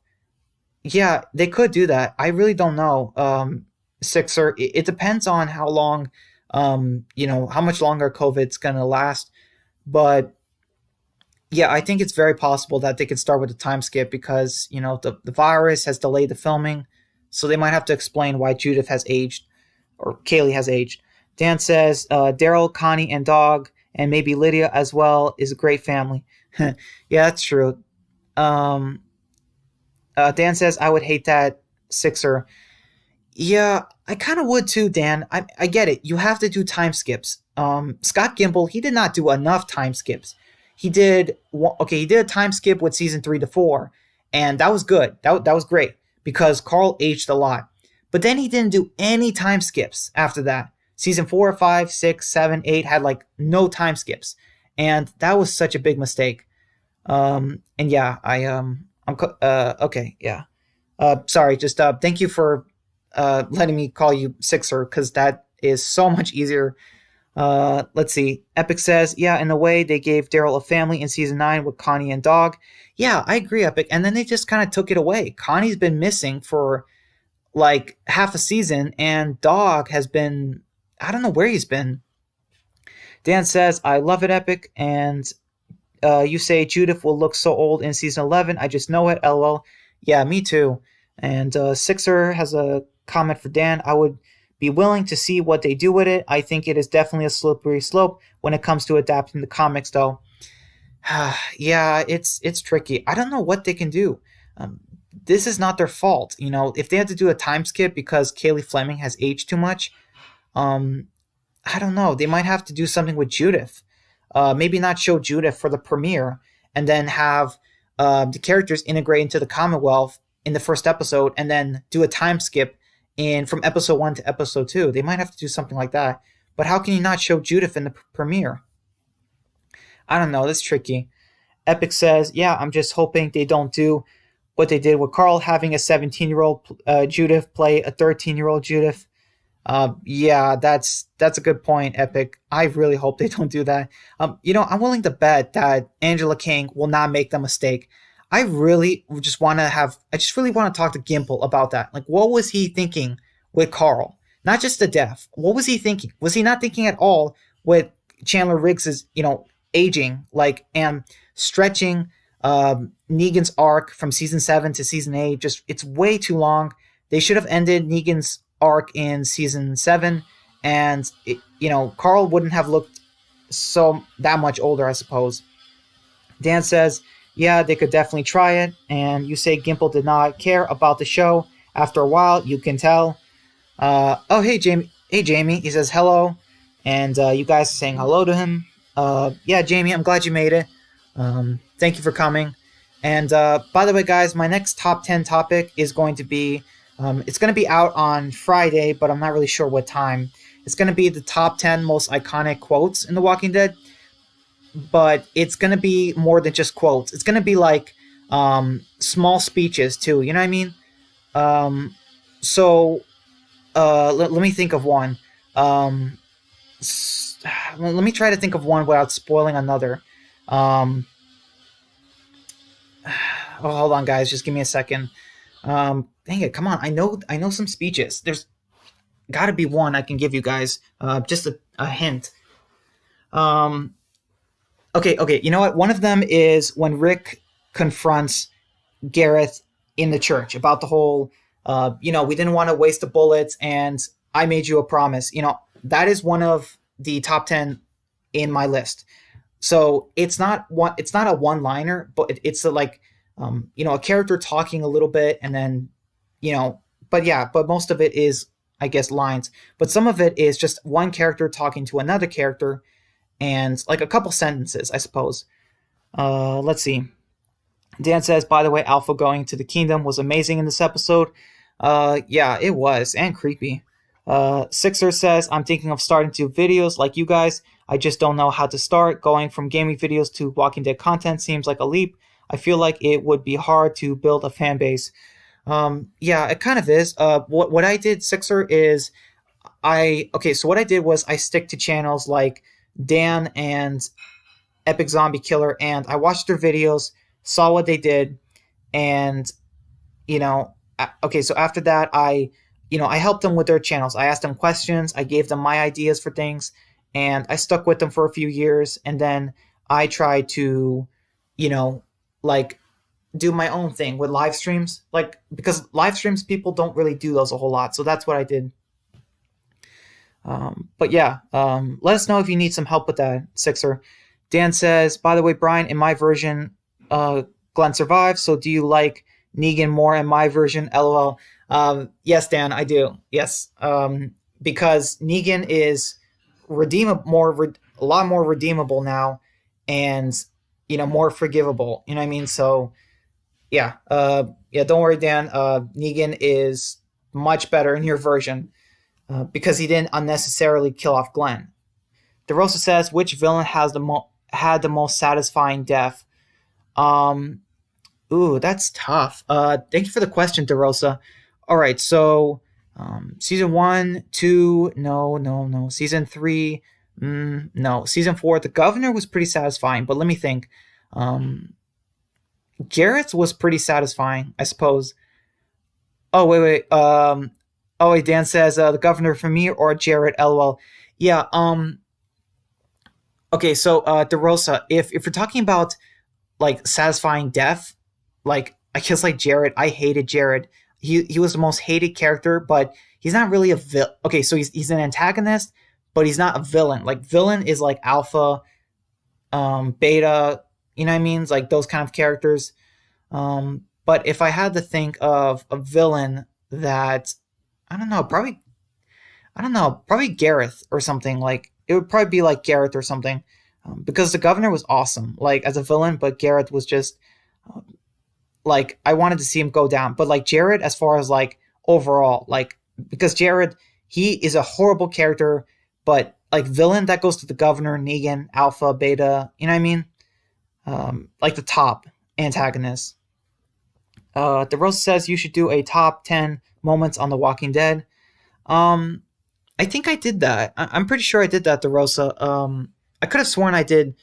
Yeah, they could do that. I really don't know. Sixer, it depends on how long, how much longer COVID's going to last. But yeah, I think it's very possible that they could start with a time skip, because, the virus has delayed the filming. So they might have to explain why Judith has aged, or Kaylee has aged. Dan says, Daryl, Connie, and Dog, and maybe Lydia as well, is a great family. Yeah, that's true. Dan says, I would hate that, Sixer. Yeah, I kind of would too, Dan. I get it. You have to do time skips. Scott Gimple, he did not do enough time skips. He did a time skip with season 3 to 4, and that was good. That was great, because Carl aged a lot. But then he didn't do any time skips after that. Season 4, 5, 6, 7, 8 had like no time skips, and that was such a big mistake. And yeah, I'm okay, yeah. Sorry, just thank you for letting me call you Sixer, because that is so much easier. Let's see. Epic says, yeah, in a way, they gave Daryl a family in season 9 with Connie and Dog. Yeah, I agree, Epic. And then they just kind of took it away. Connie's been missing for like half a season, and Dog has been, I don't know where he's been. Dan says, I love it, Epic. And you say Judith will look so old in season 11. I just know it, LOL. Yeah, me too. And Sixer has a comment for Dan. I would be willing to see what they do with it. I think it is definitely a slippery slope when it comes to adapting the comics, though. Yeah, it's tricky. I don't know what they can do. Um, this is not their fault, you know. If they had to do a time skip because Kaylee Fleming has aged too much, um, I don't know. They might have to do something with Judith. Maybe not show Judith for the premiere, and then have the characters integrate into the Commonwealth in the first episode, and then do a time skip in from episode 1 to episode 2. They might have to do something like that. But how can you not show Judith in the premiere? I don't know. That's tricky. Epic says, "Yeah, I'm just hoping they don't do what they did with Carl, having a 17-year-old Judith play a 13-year-old Judith." Yeah, that's a good point, Epic. I really hope they don't do that. I'm willing to bet that Angela King will not make the mistake. I just really want to talk to Gimple about that. Like, what was he thinking with Carl? Not just the death. What was he thinking? Was he not thinking at all with Chandler Riggs's, aging, like, and stretching Negan's arc from season 7 to season 8? Just, it's way too long. They should have ended Negan's arc in season 7, and Carl wouldn't have looked that much older, I suppose. Dan says, "Yeah, they could definitely try it." And you say Gimple did not care about the show. After a while, you can tell. Oh, hey, Jamie. Hey, Jamie. He says hello, and you guys are saying hello to him. Yeah, Jamie, I'm glad you made it. Thank you for coming. And by the way, guys, my next top 10 topic is going to be, it's going to be out on Friday, but I'm not really sure what time. It's going to be the top 10 most iconic quotes in The Walking Dead, but it's going to be more than just quotes. It's going to be like small speeches too, you know what I mean? So let me think of one. Let me try to think of one without spoiling another. Hold on, guys. Just give me a second. Dang it! Come on. I know some speeches. There's got to be one I can give you guys. Just a hint. Okay. You know what? One of them is when Rick confronts Gareth in the church about the whole, we didn't want to waste the bullets, and I made you a promise. That is one of the top 10 in my list. So it's not a one-liner, but it's a character talking a little bit, and then, but most of it is, I guess, lines. But some of it is just one character talking to another character, and like a couple sentences, I suppose. Let's see. Dan says, "By the way, Alpha going to the kingdom was amazing in this episode." Yeah, it was, and creepy. Sixer says, "I'm thinking of starting to do videos like you guys. I just don't know how to start. Going from gaming videos to Walking Dead content seems like a leap. I feel like it would be hard to build a fan base." Yeah, it kind of is. What I did, Sixer, is so what I did was I stick to channels like Dan and Epic Zombie Killer, and I watched their videos, saw what they did, and so after that I helped them with their channels. I asked them questions, I gave them my ideas for things, and I stuck with them for a few years, and then I tried to do my own thing with live streams, because live streams, people don't really do those a whole lot, so that's what I did. But yeah, let us know if you need some help with that, Sixer. Dan says, "By the way, Brian, in my version, Glenn survives, so do you like Negan more in my version? LOL." Yes, Dan, I do. Yes, because Negan is a lot more redeemable now, and more forgivable. You know what I mean? So yeah, don't worry, Dan. Negan is much better in your version because he didn't unnecessarily kill off Glenn. DeRosa says, "Which villain had the most satisfying death?" Ooh, that's tough. Thank you for the question, DeRosa. All right, so season 1, 2, no. Season 3, no. Season 4, the governor was pretty satisfying, but let me think. Garrett's was pretty satisfying, I suppose. Oh, wait. Dan says, the governor for me or Jarrett, LOL. Yeah, okay, so DeRosa, if you're talking about like satisfying death, like I guess like Jared, I hated Jared. he was the most hated character, but he's not really a villain. Okay, so he's an antagonist, but he's not a villain. Like villain is like alpha, beta. You know what I mean? It's like those kind of characters. But if I had to think of a villain that I don't know, probably I don't know, probably Gareth or something. Like it would probably be like Gareth or something, because the governor was awesome, like as a villain, but Gareth was just like I wanted to see him go down. But like Jared, as far as like overall, like because Jared, he is a horrible character, but like villain that goes to the governor, Negan, Alpha, Beta. You know what I mean? Like the top antagonist. The Rose says you should do a top 10 moments on The Walking Dead. Um, I think I did that. I'm pretty sure I did that, DeRosa. I could have sworn I did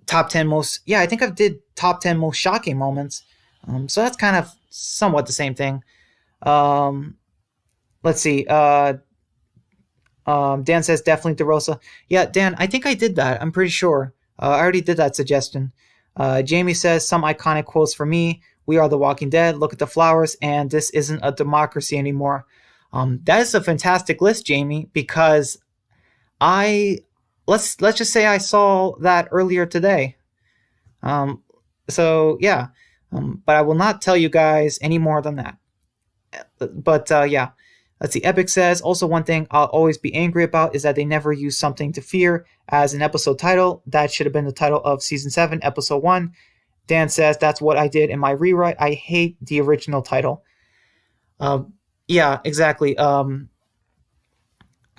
top 10 most. Yeah, I think I did top 10 most shocking moments. So that's kind of somewhat the same thing. Um, let's see. Dan says definitely DeRosa. Yeah, Dan, I think I did that. I'm pretty sure. I already did that suggestion. Jamie says some iconic quotes for me. We are the Walking Dead. Look at the flowers, and this isn't a democracy anymore. That is a fantastic list, Jamie, because I let's just say I saw that earlier today. Um, so yeah, but I will not tell you guys any more than that. But yeah, let's see. Epic says also one thing I'll always be angry about is that they never use something to fear as an episode title. That should have been the title of season 7, episode 1. Dan says that's what I did in my rewrite. I hate the original title. Yeah, exactly. I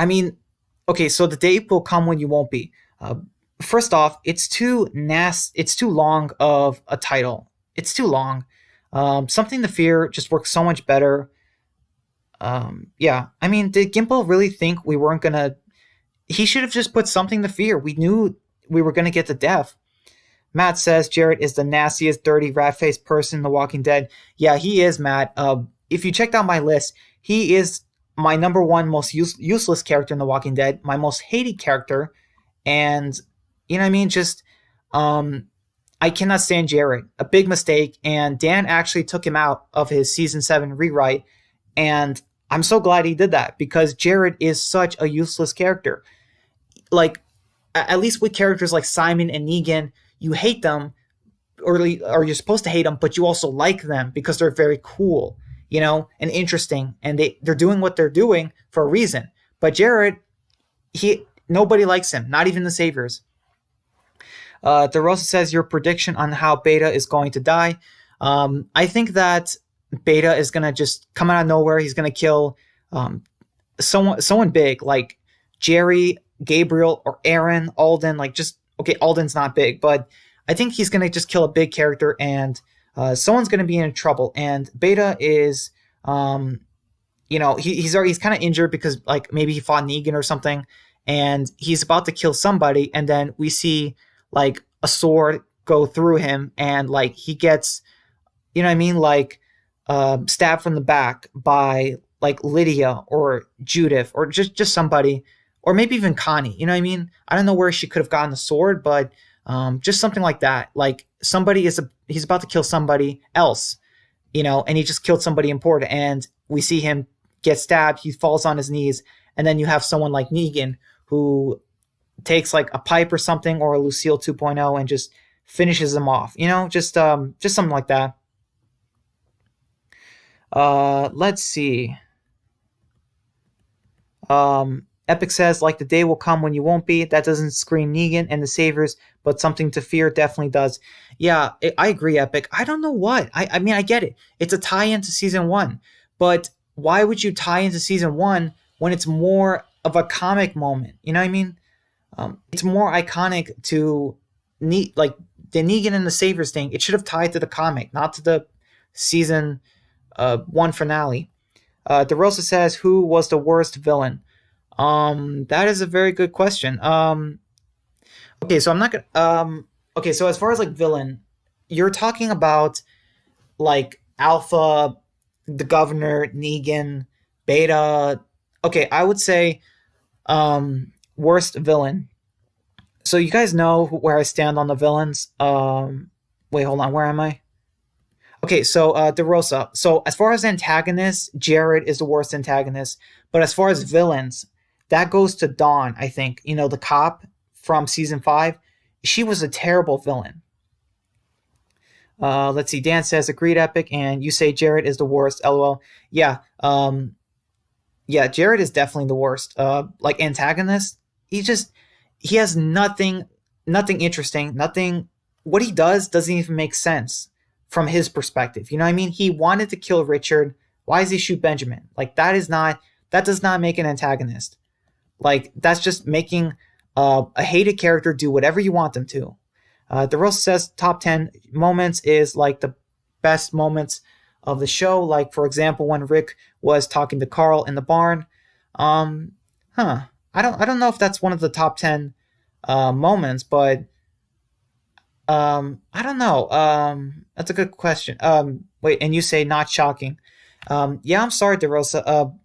mean, okay, so the day will come when you won't be. Uh, First off, it's too long of a title. It's too long. Something to fear just works so much better. Yeah, I mean, did Gimple really think we weren't gonna? He should have just put something to fear. We knew we were gonna get to death. Matt says Jarrett is the nastiest, dirty, rat-faced person in The Walking Dead. Yeah, he is, Matt. If you checked out my list, he is my number one most useless character in The Walking Dead, my most hated character, and you know what I mean. Just, um, I cannot stand Jarrett. A big mistake, and Dan actually took him out of his season 7 rewrite, and I'm so glad he did that because Jarrett is such a useless character. Like, at least with characters like Simon and Negan, you hate them, or you're supposed to hate them, but you also like them because they're very cool, you know, and interesting, and they're doing what they're doing for a reason. But Jared, he nobody likes him, not even the saviors. DeRosa says your prediction on how Beta is going to die. I think that Beta is gonna just come out of nowhere. He's gonna kill someone big like Jerry, Gabriel, or Aaron, Alden. Like just okay, Alden's not big, but I think he's gonna just kill a big character, and someone's gonna be in trouble. And Beta is, he's kind of injured because like maybe he fought Negan or something, and he's about to kill somebody, and then we see like a sword go through him, and like he gets, you know what I mean, like stabbed from the back by like Lydia or Judith or just somebody, or maybe even Connie. You know what I mean? I don't know where she could have gotten the sword, but just something like that. Like he's about to kill somebody else, you know, and he just killed somebody important, and we see him get stabbed. He falls on his knees, and then you have someone like Negan who takes like a pipe or something, or a Lucille 2.0, and just finishes him off. You know, just something like that. Let's see. Epic says, like the day will come when you won't be. That doesn't scream Negan and the Saviors, but something to fear definitely does. Yeah, I agree, Epic. I don't know what. I mean, I get it. It's a tie-in to season 1, but why would you tie into season 1 when it's more of a comic moment? You know what I mean? It's more iconic to like the Negan and the Saviors thing. It should have tied to the comic, not to the season 1 finale. DeRosa says, who was the worst villain? That is a very good question. Okay, so I'm not gonna. Okay, so as far as like villain, you're talking about like Alpha, the Governor, Negan, Beta. Okay, I would say worst villain. So you guys know where I stand on the villains. Wait, hold on. Where am I? Okay, so DeRosa. So as far as antagonists, Jared is the worst antagonist. But as far as villains, that goes to Dawn, I think. You know, the cop from season 5. She was a terrible villain. Let's see. Dan says agreed, Epic, and you say Jared is the worst. LOL. Yeah. Yeah. Jared is definitely the worst. Like antagonist, he has nothing interesting. Nothing. What he does doesn't even make sense from his perspective. You know what I mean? He wanted to kill Richard. Why does he shoot Benjamin? Like that does not make an antagonist. Like that's just making a hated character do whatever you want them to. The Rose says top 10 moments is like the best moments of the show. Like, for example, when Rick was talking to Carl in the barn. Um, huh. I don't know if that's one of the top 10 moments, but I don't know. That's a good question. Wait, and you say not shocking. Yeah, I'm sorry, DeRosa.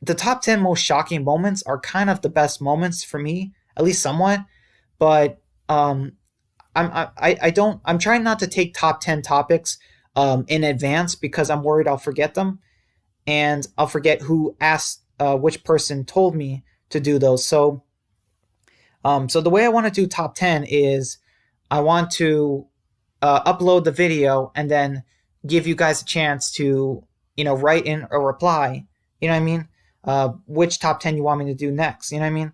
The top 10 most shocking moments are kind of the best moments for me, at least somewhat. But I don't. I'm trying not to take top 10 topics in advance because I'm worried I'll forget them, and I'll forget who asked which person told me to do those. So the way I want to do top 10 is I want to upload the video and then give you guys a chance to, write in a reply. You know what I mean? Which top 10 you want me to do next. You know what I mean?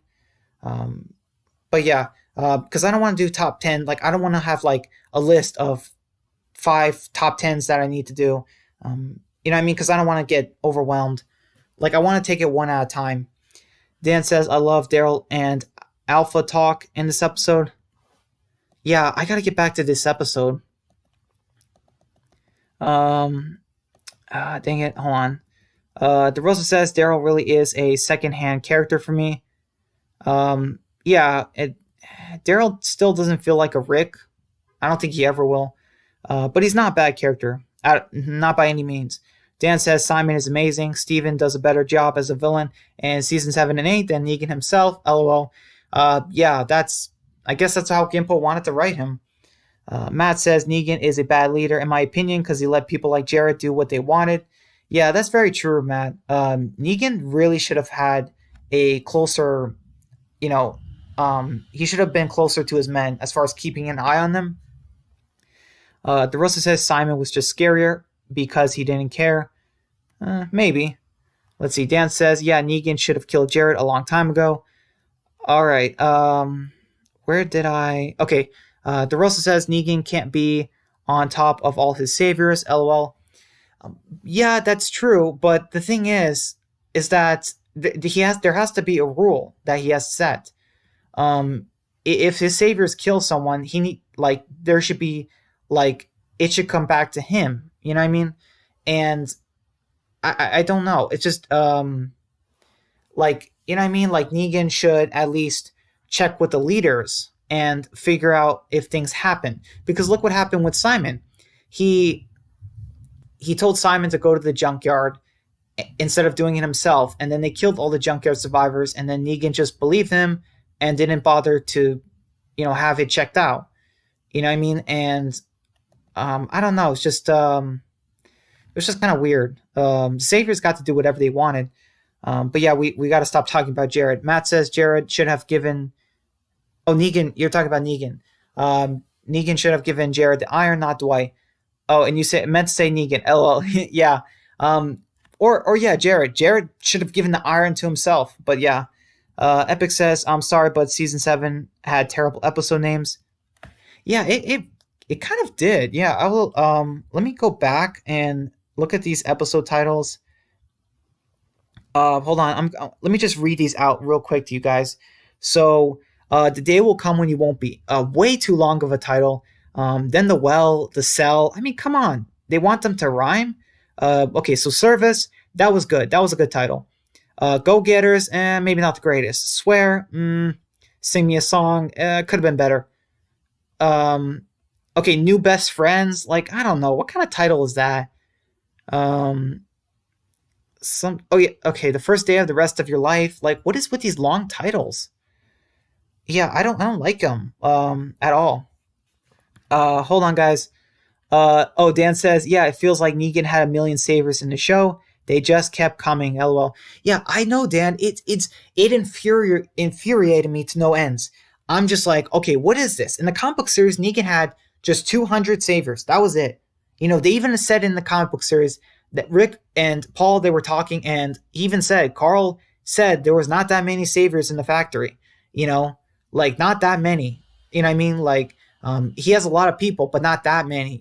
But yeah, because I don't want to do top 10. Like, I don't want to have like a list of 5 top 10s that I need to do. You know what I mean? Because I don't want to get overwhelmed. Like, I want to take it one at a time. Dan says, I love Daryl and Alpha talk in this episode. Yeah, I got to get back to this episode. Dang it. Hold on. DeRosa says Daryl really is a second-hand character for me. Yeah, Daryl still doesn't feel like a Rick. I don't think he ever will. But he's not a bad character. Not by any means. Dan says Simon is amazing. Steven does a better job as a villain in season 7 and 8 than Negan himself. LOL. Yeah, I guess that's how Gimpo wanted to write him. Matt says Negan is a bad leader, in my opinion, because he let people like Jared do what they wanted. Yeah, that's very true, Matt. Negan really should have had a closer, he should have been closer to his men as far as keeping an eye on them. DeRosa says Simon was just scarier because he didn't care. Maybe. Let's see. Dan says, yeah, Negan should have killed Jared a long time ago. All right. Where did I... Okay. DeRosa says Negan can't be on top of all his saviors. LOL. Yeah, that's true. But the thing is that there has to be a rule that he has set. If his saviors kill someone, there should be it should come back to him. You know what I mean? And I don't know. It's just you know what I mean? Like Negan should at least check with the leaders and figure out if things happen. Because look what happened with Simon. He told Simon to go to the junkyard instead of doing it himself, and then they killed all the junkyard survivors, and then Negan just believed him and didn't bother to, have it checked out. You know what I mean? And I don't know. It's just kind of weird. Saviors got to do whatever they wanted. But yeah, we got to stop talking about Jared. Matt says Jared should have given... Oh, Negan. You're talking about Negan. Negan should have given Jared the iron, not Dwight. Oh, and you meant to say Negan. LOL. Yeah. Or yeah, Jared. Jared should have given the iron to himself. But yeah. Epic says, I'm sorry, but season 7 had terrible episode names. Yeah, it kind of did. Yeah, I will. Let me go back and look at these episode titles. Hold on. Let me just read these out real quick to you guys. So, the day will come when you won't be. Way too long of a title. Then the well, the cell. I mean, come on. They want them to rhyme. Okay, so service. That was good. That was a good title. Go-getters. Maybe not the greatest. Swear. Sing me a song. Could have been better. Okay, new best friends. Like, I don't know. What kind of title is that? Oh yeah, okay, the first day of the rest of your life. Like, what is with these long titles? Yeah, I don't like them at all. Hold on, guys. Dan says, yeah, it feels like Negan had a million savers in the show. They just kept coming. LOL. Yeah, I know, Dan. It infuriated me to no ends. I'm just like, okay, what is this? In the comic book series, Negan had just 200 savers. That was it. They even said in the comic book series that Rick and Paul, they were talking, and he even said, Carl said there was not that many savers in the factory. Like not that many. You know what I mean? Like, he has a lot of people, but not that many.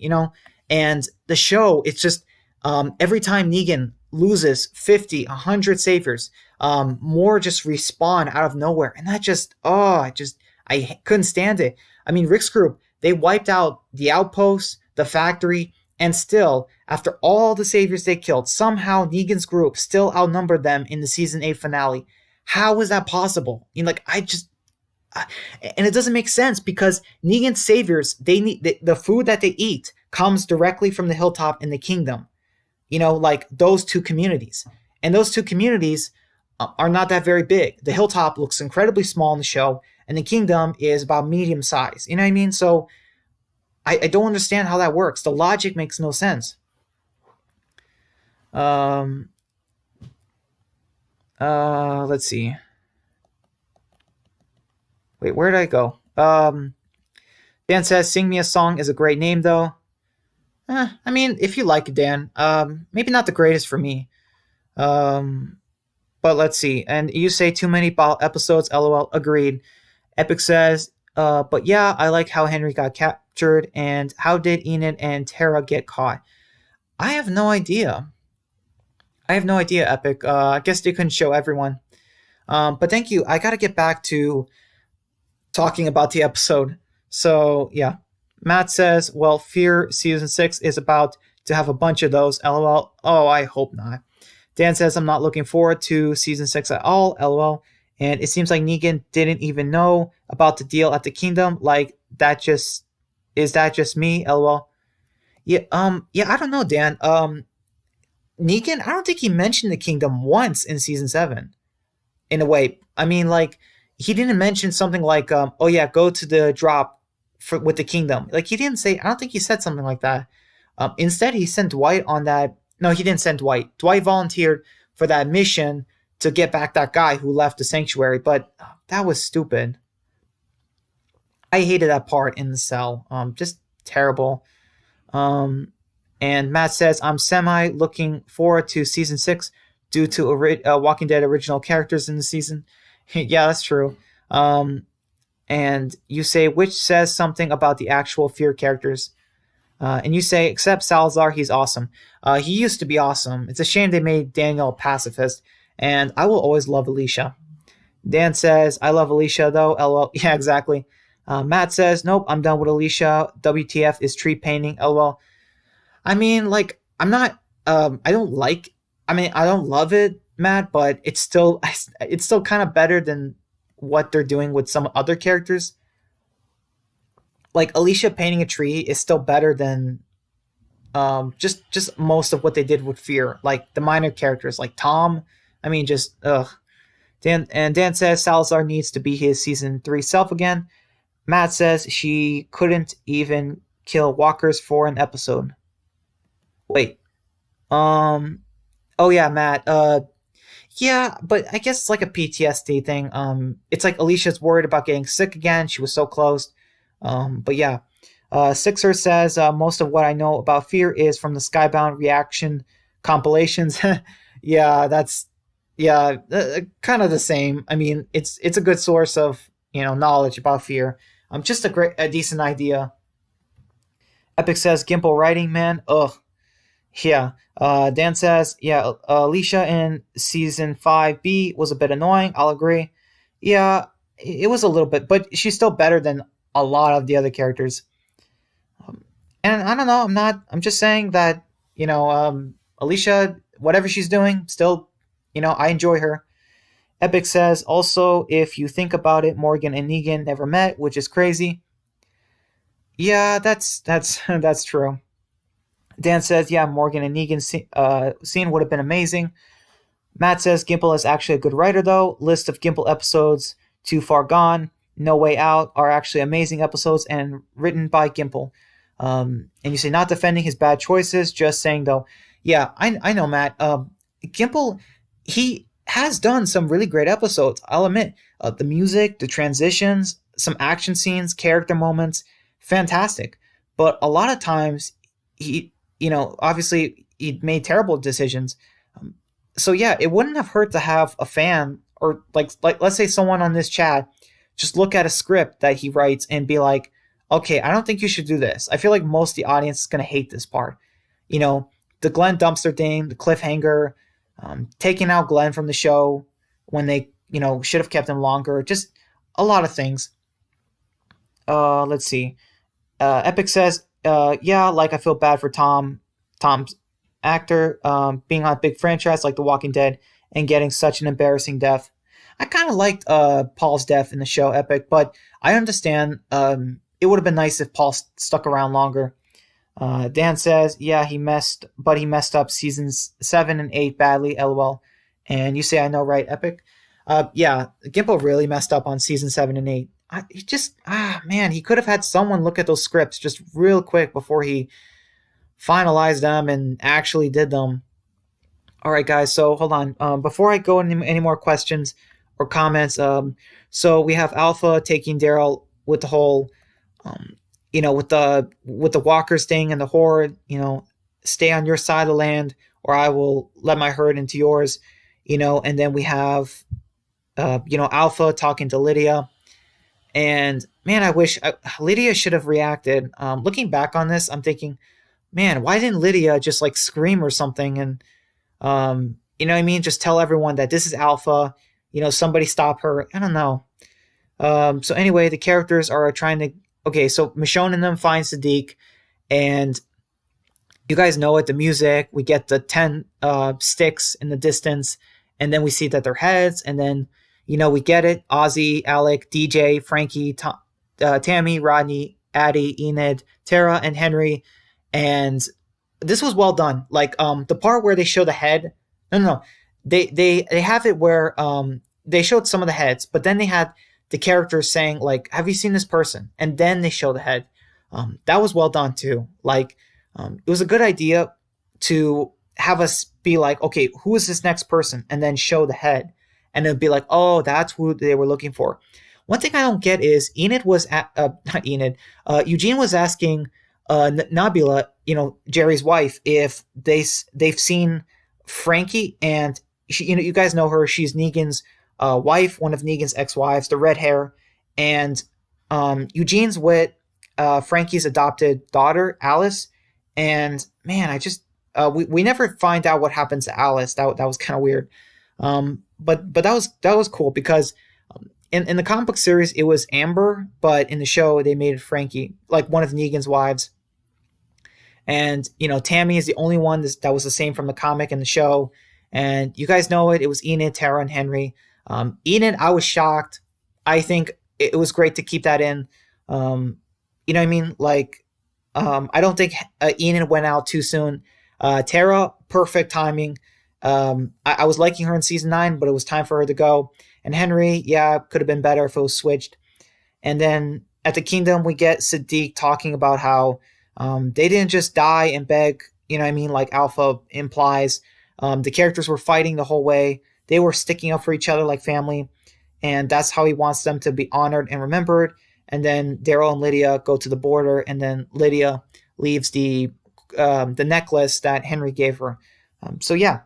And the show, it's just every time Negan loses 50, 100 savers, more just respawn out of nowhere. And that just, I couldn't stand it. I mean, Rick's group, they wiped out the outpost, the factory, and still, after all the saviors they killed, somehow Negan's group still outnumbered them in the season 8 finale. How is that possible? And it doesn't make sense because Negan's saviors, they need the food that they eat comes directly from the hilltop in the kingdom. Like those two communities. And those two communities are not that very big. The hilltop looks incredibly small in the show, and the kingdom is about medium size. You know what I mean? So I don't understand how that works. The logic makes no sense. Let's see. Wait, where did I go? Dan says, "Sing Me a Song" is a great name, though. I mean, if you like it, Dan. Maybe not the greatest for me. But let's see. And you say too many episodes, LOL. Agreed. Epic says, but yeah, I like how Henry got captured, and how did Enid and Tara get caught? I have no idea. Epic. I guess they couldn't show everyone. But thank you. I gotta get back to talking about the episode. So, yeah. Matt says, well, Fear Season 6 is about to have a bunch of those, LOL. Oh, I hope not. Dan says, I'm not looking forward to Season 6 at all, LOL. And it seems like Negan didn't even know about the deal at the Kingdom. Like, is that just me, LOL? Yeah, I don't know, Dan. Negan, I don't think he mentioned the Kingdom once in Season 7. In a way. I mean, like, he didn't mention something like, oh yeah, go to the drop with the Kingdom. Like, he didn't say, I don't think he said something like that. Instead, he sent Dwight on that. No, he didn't send Dwight. Dwight volunteered for that mission to get back that guy who left the sanctuary, but that was stupid. I hated that part in the cell. Just terrible. And Matt says, I'm semi looking forward to Season 6 due to Walking Dead original characters in the season. Yeah, that's true. And you say, which says something about the actual Fear characters. And you say, except Salazar, he's awesome. He used to be awesome. It's a shame they made Daniel a pacifist. And I will always love Alicia. Dan says, I love Alicia, though. LOL. Yeah, exactly. Matt says, nope, I'm done with Alicia. WTF is tree painting. LOL. I mean, like, I don't love it, Matt, but it's still kind of better than what they're doing with some other characters. Like, Alicia painting a tree is still better than just most of what they did with Fear. Like, the minor characters, like Tom. I mean, just, ugh. Dan says Salazar needs to be his Season 3 self again. Matt says she couldn't even kill walkers for an episode. Wait. Oh yeah, Matt. Yeah, but I guess it's like a PTSD thing. It's like Alicia's worried about getting sick again. She was so close. But yeah. Sixer says, most of what I know about Fear is from the Skybound reaction compilations. Yeah, that's kind of the same. I mean, it's a good source of, knowledge about Fear. Just a decent idea. Epic says, Gimple writing, man. Ugh. Yeah. Dan says, yeah, Alicia in Season 5B was a bit annoying. I'll agree. Yeah, it was a little bit, but she's still better than a lot of the other characters. And I don't know, I'm just saying that, Alicia, whatever she's doing, still, I enjoy her. Epic says, also, if you think about it, Morgan and Negan never met, which is crazy. Yeah, that's true. Dan says, yeah, Morgan and Negan scene would have been amazing. Matt says, Gimple is actually a good writer, though. List of Gimple episodes, Too Far Gone, No Way Out are actually amazing episodes and written by Gimple. And you say not defending his bad choices, just saying though, yeah, I know, Matt. Gimple, he has done some really great episodes. I'll admit, the music, the transitions, some action scenes, character moments, fantastic. But a lot of times, obviously he made terrible decisions. Um, so yeah, it wouldn't have hurt to have a fan or like let's say someone on this chat just look at a script that he writes and be like, okay, I don't think you should do this. I feel like most of the audience is going to hate this part. You know, the Glenn dumpster thing, the cliffhanger, taking out Glenn from the show when they, should have kept him longer. Just a lot of things. Let's see. Epic says, yeah, like I feel bad for Tom's actor, being on a big franchise like The Walking Dead and getting such an embarrassing death. I kind of liked Paul's death in the show, Epic, but I understand. It would have been nice if Paul stuck around longer. Dan says, yeah, he messed up seasons 7 and 8 badly, lol. And you say, I know, right, Epic? Yeah, Gimple really messed up on season 7 and 8. Man, he could have had someone look at those scripts just real quick before he finalized them and actually did them. All right, guys, so hold on. Before I go into any more questions or comments, so we have Alpha taking Daryl with the whole with the walkers thing and the horde, stay on your side of the land or I will let my herd into yours, and then we have, Alpha talking to Lydia. And man, I wish Lydia should have reacted. Looking back on this, I'm thinking, man, why didn't Lydia just like scream or something? And, you know what I mean? Just tell everyone that this is Alpha, somebody stop her. I don't know. So anyway, the characters are trying to, okay, so Michonne and them find Sadiq, and you guys know it, the music, we get the 10 sticks in the distance, and then we see that they're heads, and then, we get it, Ozzy, Alec, DJ, Frankie, Tammy, Rodney, Addie, Enid, Tara, and Henry, and this was well done. Like, the part where they show the head, no, they have it where they showed some of the heads, but then they had the characters saying, like, have you seen this person? And then they show the head. That was well done, too. Like, it was a good idea to have us be like, okay, who is this next person? And then show the head. And it'd be like, oh, that's who they were looking for. One thing I don't get is Enid was not Enid. Eugene was asking Nabila, Jerry's wife, if they've seen Frankie, and she, you guys know her. She's Negan's wife, one of Negan's ex-wives, the red hair, and Eugene's with Frankie's adopted daughter, Alice. And man, I just we never find out what happens to Alice. That was kind of weird. But that was cool because in the comic book series it was Amber, but in the show they made it Frankie, like one of Negan's wives. And Tammy is the only one that was the same from the comic and the show. And you guys know it. It was Enid, Tara, and Henry. Enid, I was shocked. I think it was great to keep that in. You know what I mean? Like, I don't think Enid went out too soon. Tara, perfect timing. I was liking her in season 9, but it was time for her to go. And Henry, yeah, could have been better if it was switched. And then at the Kingdom, we get Sadiq talking about how they didn't just die and beg, you know what I mean, like Alpha implies. The characters were fighting the whole way. They were sticking up for each other like family. And that's how he wants them to be honored and remembered. And then Daryl and Lydia go to the border, and then Lydia leaves the necklace that Henry gave her. So yeah.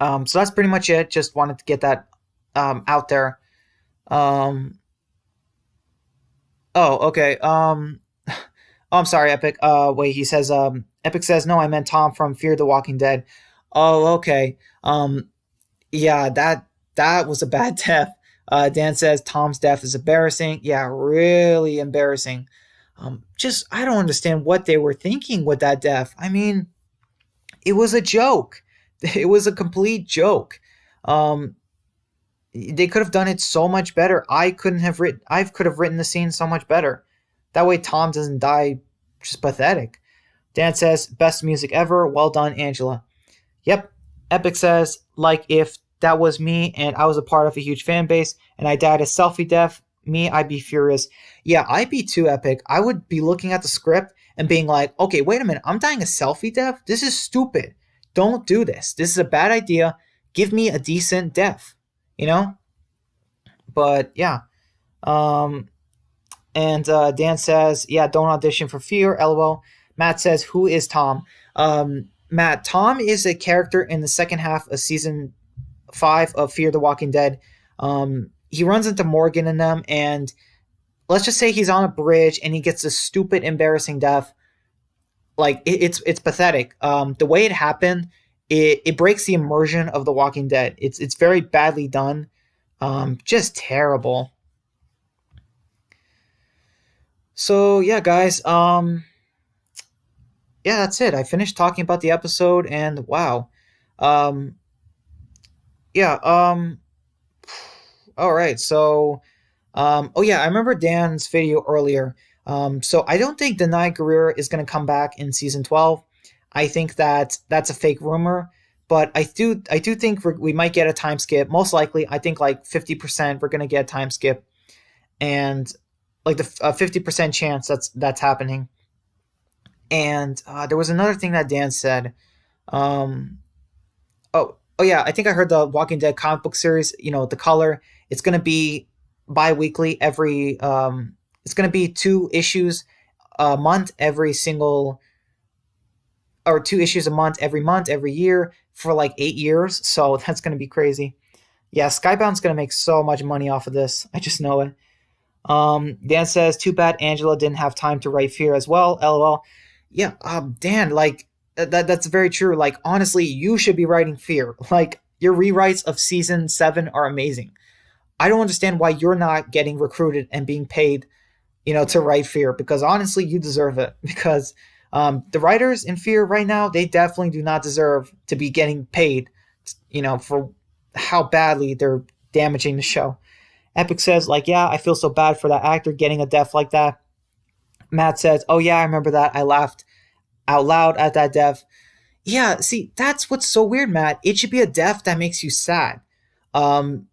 So that's pretty much it. Just wanted to get that out there. Oh, okay. Oh, I'm sorry, Epic. Wait, he says, Epic says, no, I meant Tom from Fear the Walking Dead. Oh, okay. Yeah, that was a bad death. Dan says Tom's death is embarrassing. Yeah, really embarrassing. I don't understand what they were thinking with that death. I mean, it was a joke. It was a complete joke. They could have done it so much better. I could have written the scene so much better. That way Tom doesn't die just pathetic. Dan says, best music ever. Well done, Angela. Yep. Epic says, like if that was me and I was a part of a huge fan base and I died a selfie death, I'd be furious. Yeah, I'd be too, Epic. I would be looking at the script and being like, okay, wait a minute, I'm dying a selfie death? This is stupid. Don't do this. This is a bad idea. Give me a decent death, you know? But yeah. Um, and Dan says, yeah, don't audition for Fear, lol. Matt says, who is Tom? Matt, Tom is a character in the second half of season 5 of Fear the Walking Dead. He runs into Morgan and them, and let's just say he's on a bridge and he gets a stupid, embarrassing death. Like it's pathetic. The way it happened, it breaks the immersion of The Walking Dead. It's very badly done. Just terrible. So yeah, guys. Yeah, that's it. I finished talking about the episode, and wow. Um, yeah. All right. So, oh yeah, I remember Dan's video earlier. So I don't think Denai Guerrero is going to come back in season 12. I think that that's a fake rumor, but I do think we might get a time skip. Most likely, I think like 50% we're going to get a time skip, and like the 50% chance that's happening. And there was another thing that Dan said. Um, oh yeah, I think I heard the Walking Dead comic book series. The color. It's gonna be bi-weekly. It's gonna be 2 issues a month every single, or 2 issues a month every year for like 8 years. So that's gonna be crazy. Yeah, Skybound's gonna make so much money off of this. I just know it. Dan says, too bad Angela didn't have time to write Fear as well. LOL. Yeah, Dan, like that's very true. Like honestly, you should be writing Fear. Like your rewrites of season 7 are amazing. I don't understand why you're not getting recruited and being paid, to write Fear, because honestly, you deserve it. Because the writers in Fear right now, they definitely do not deserve to be getting paid, for how badly they're damaging the show. Epic says, like, yeah, I feel so bad for that actor getting a death like that. Matt says, oh yeah, I remember that. I laughed out loud at that death. Yeah, see, that's what's so weird, Matt. It should be a death that makes you sad. Um,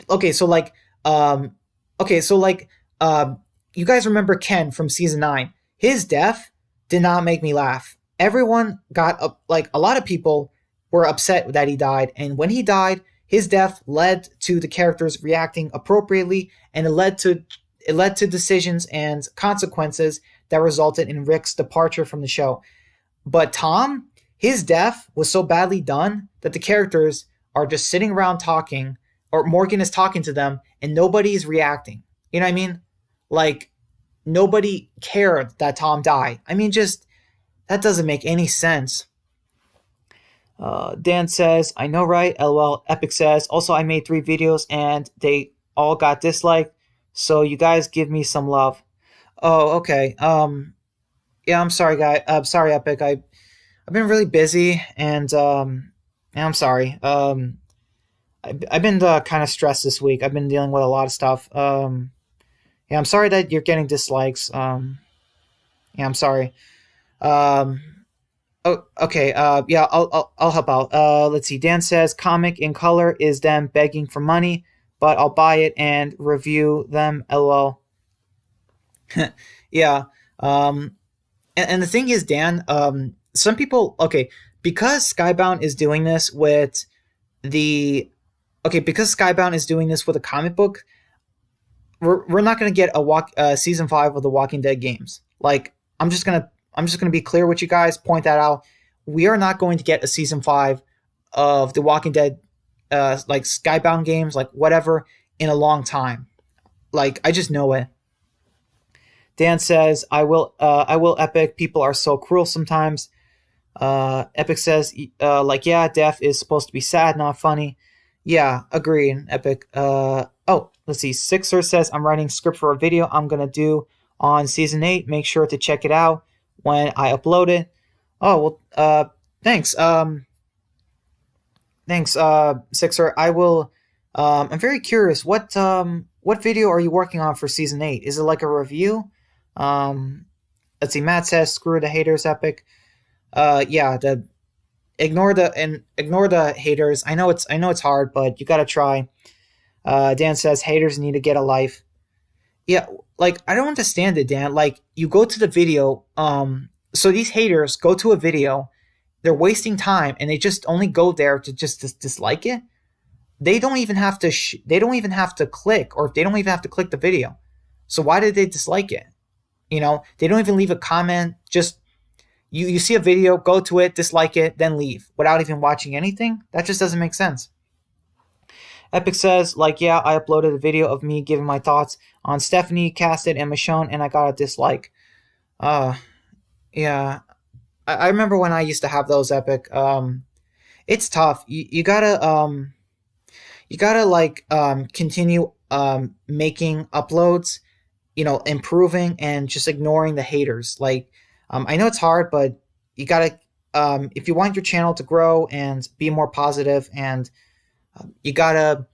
okay, so like, um, okay, so like, you guys remember Ken from season 9? His death did not make me laugh. Everyone got up, like a lot of people were upset that he died, and when he died, his death led to the characters reacting appropriately, and it led to decisions and consequences that resulted in Rick's departure from the show. But Tom, his death was so badly done that the characters are just sitting around talking, or Morgan is talking to them, and nobody is reacting. You know what I mean? Like, nobody cared that Tom died. I mean, just, that doesn't make any sense. Dan says, I know, right? LOL. Epic says, also, I made 3 videos and they all got disliked. So you guys give me some love. Oh, okay. Yeah, I'm sorry, guy. I'm sorry, Epic. I've been really busy, and yeah, I'm sorry. I've been kind of stressed this week. I've been dealing with a lot of stuff. Yeah, I'm sorry that you're getting dislikes. Yeah, I'm sorry. Um, oh, okay. Yeah, I'll help out. Let's see. Dan says comic in color is them begging for money, but I'll buy it and review them. LOL. Yeah. And the thing is, Dan, some people, okay, because Skybound is doing this with because Skybound is doing this with a comic book, we're not going to get season 5 of the Walking Dead games. Like, I'm just gonna be clear with you guys, point that out. We are not going to get a season 5 of the Walking Dead, like Skybound games, like whatever, in a long time. Like, I just know it. Dan says, I will, Epic. People are so cruel sometimes. Epic says, like, yeah, death is supposed to be sad, not funny. Yeah, agreed, Epic. Oh, let's see. Sixer says, I'm writing script for a video I'm going to do on season 8. Make sure to check it out when I upload it. Oh, well, thanks. Thanks, Sixer. I will, I'm very curious. What video are you working on for season 8? Is it like a review? Let's see. Matt says, screw the haters, Epic. Yeah, ignore the haters. I know it's hard, but you gotta try. Dan says haters need to get a life. Yeah, like I don't understand it, Dan. Like you go to the video, so these haters go to a video, they're wasting time, and they just only go there to just dislike it. They don't even have to. They don't even have to click, or they don't even have to click the video. So why did they dislike it? They don't even leave a comment. Just you see a video, go to it, dislike it, then leave without even watching anything. That just doesn't make sense. Epic says, like, yeah, I uploaded a video of me giving my thoughts on Stephanie, Casted, and Michonne, and I got a dislike. Uh, yeah. I remember when I used to have those, Epic. It's tough. You gotta like continue making uploads, improving and just ignoring the haters. Like, I know it's hard, but you gotta if you want your channel to grow and be more positive, and you gotta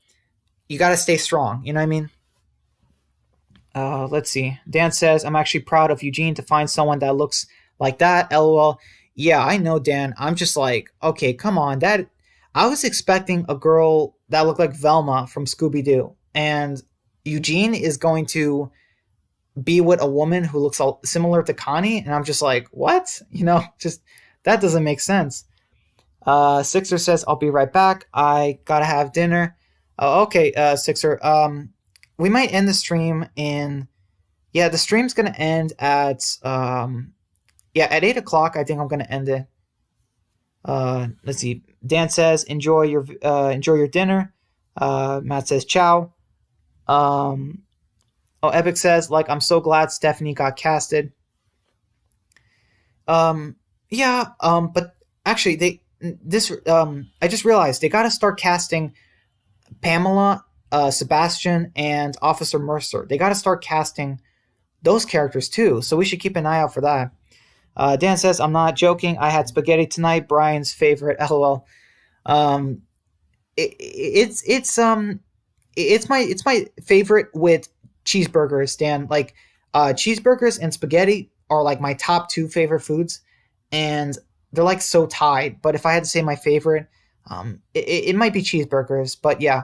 stay strong. You know what I mean? Let's see. Dan says, I'm actually proud of Eugene to find someone that looks like that. LOL. Yeah, I know, Dan. I'm just like, okay, come on. That I was expecting a girl that looked like Velma from Scooby Doo, and Eugene is going to be with a woman who looks similar to Connie, and I'm just like, what? Just that doesn't make sense. Sixer says, I'll be right back. I gotta have dinner. Okay, Sixer. We might end the stream in. Yeah, the stream's gonna end at at 8 o'clock. I think I'm gonna end it. Let's see. Dan says, enjoy your dinner. Matt says, ciao. Epic says, like, I'm so glad Stephanie got casted. Yeah. But actually, I just realized they got to start casting Pamela, Sebastian, and Officer Mercer. They got to start casting those characters too. So we should keep an eye out for that. Dan says, I'm not joking. I had spaghetti tonight. Brian's favorite. LOL. It's my favorite with cheeseburgers, Dan. Like, cheeseburgers and spaghetti are like my top two favorite foods, and they're like so tied. But if I had to say my favorite, it might be cheeseburgers. But yeah,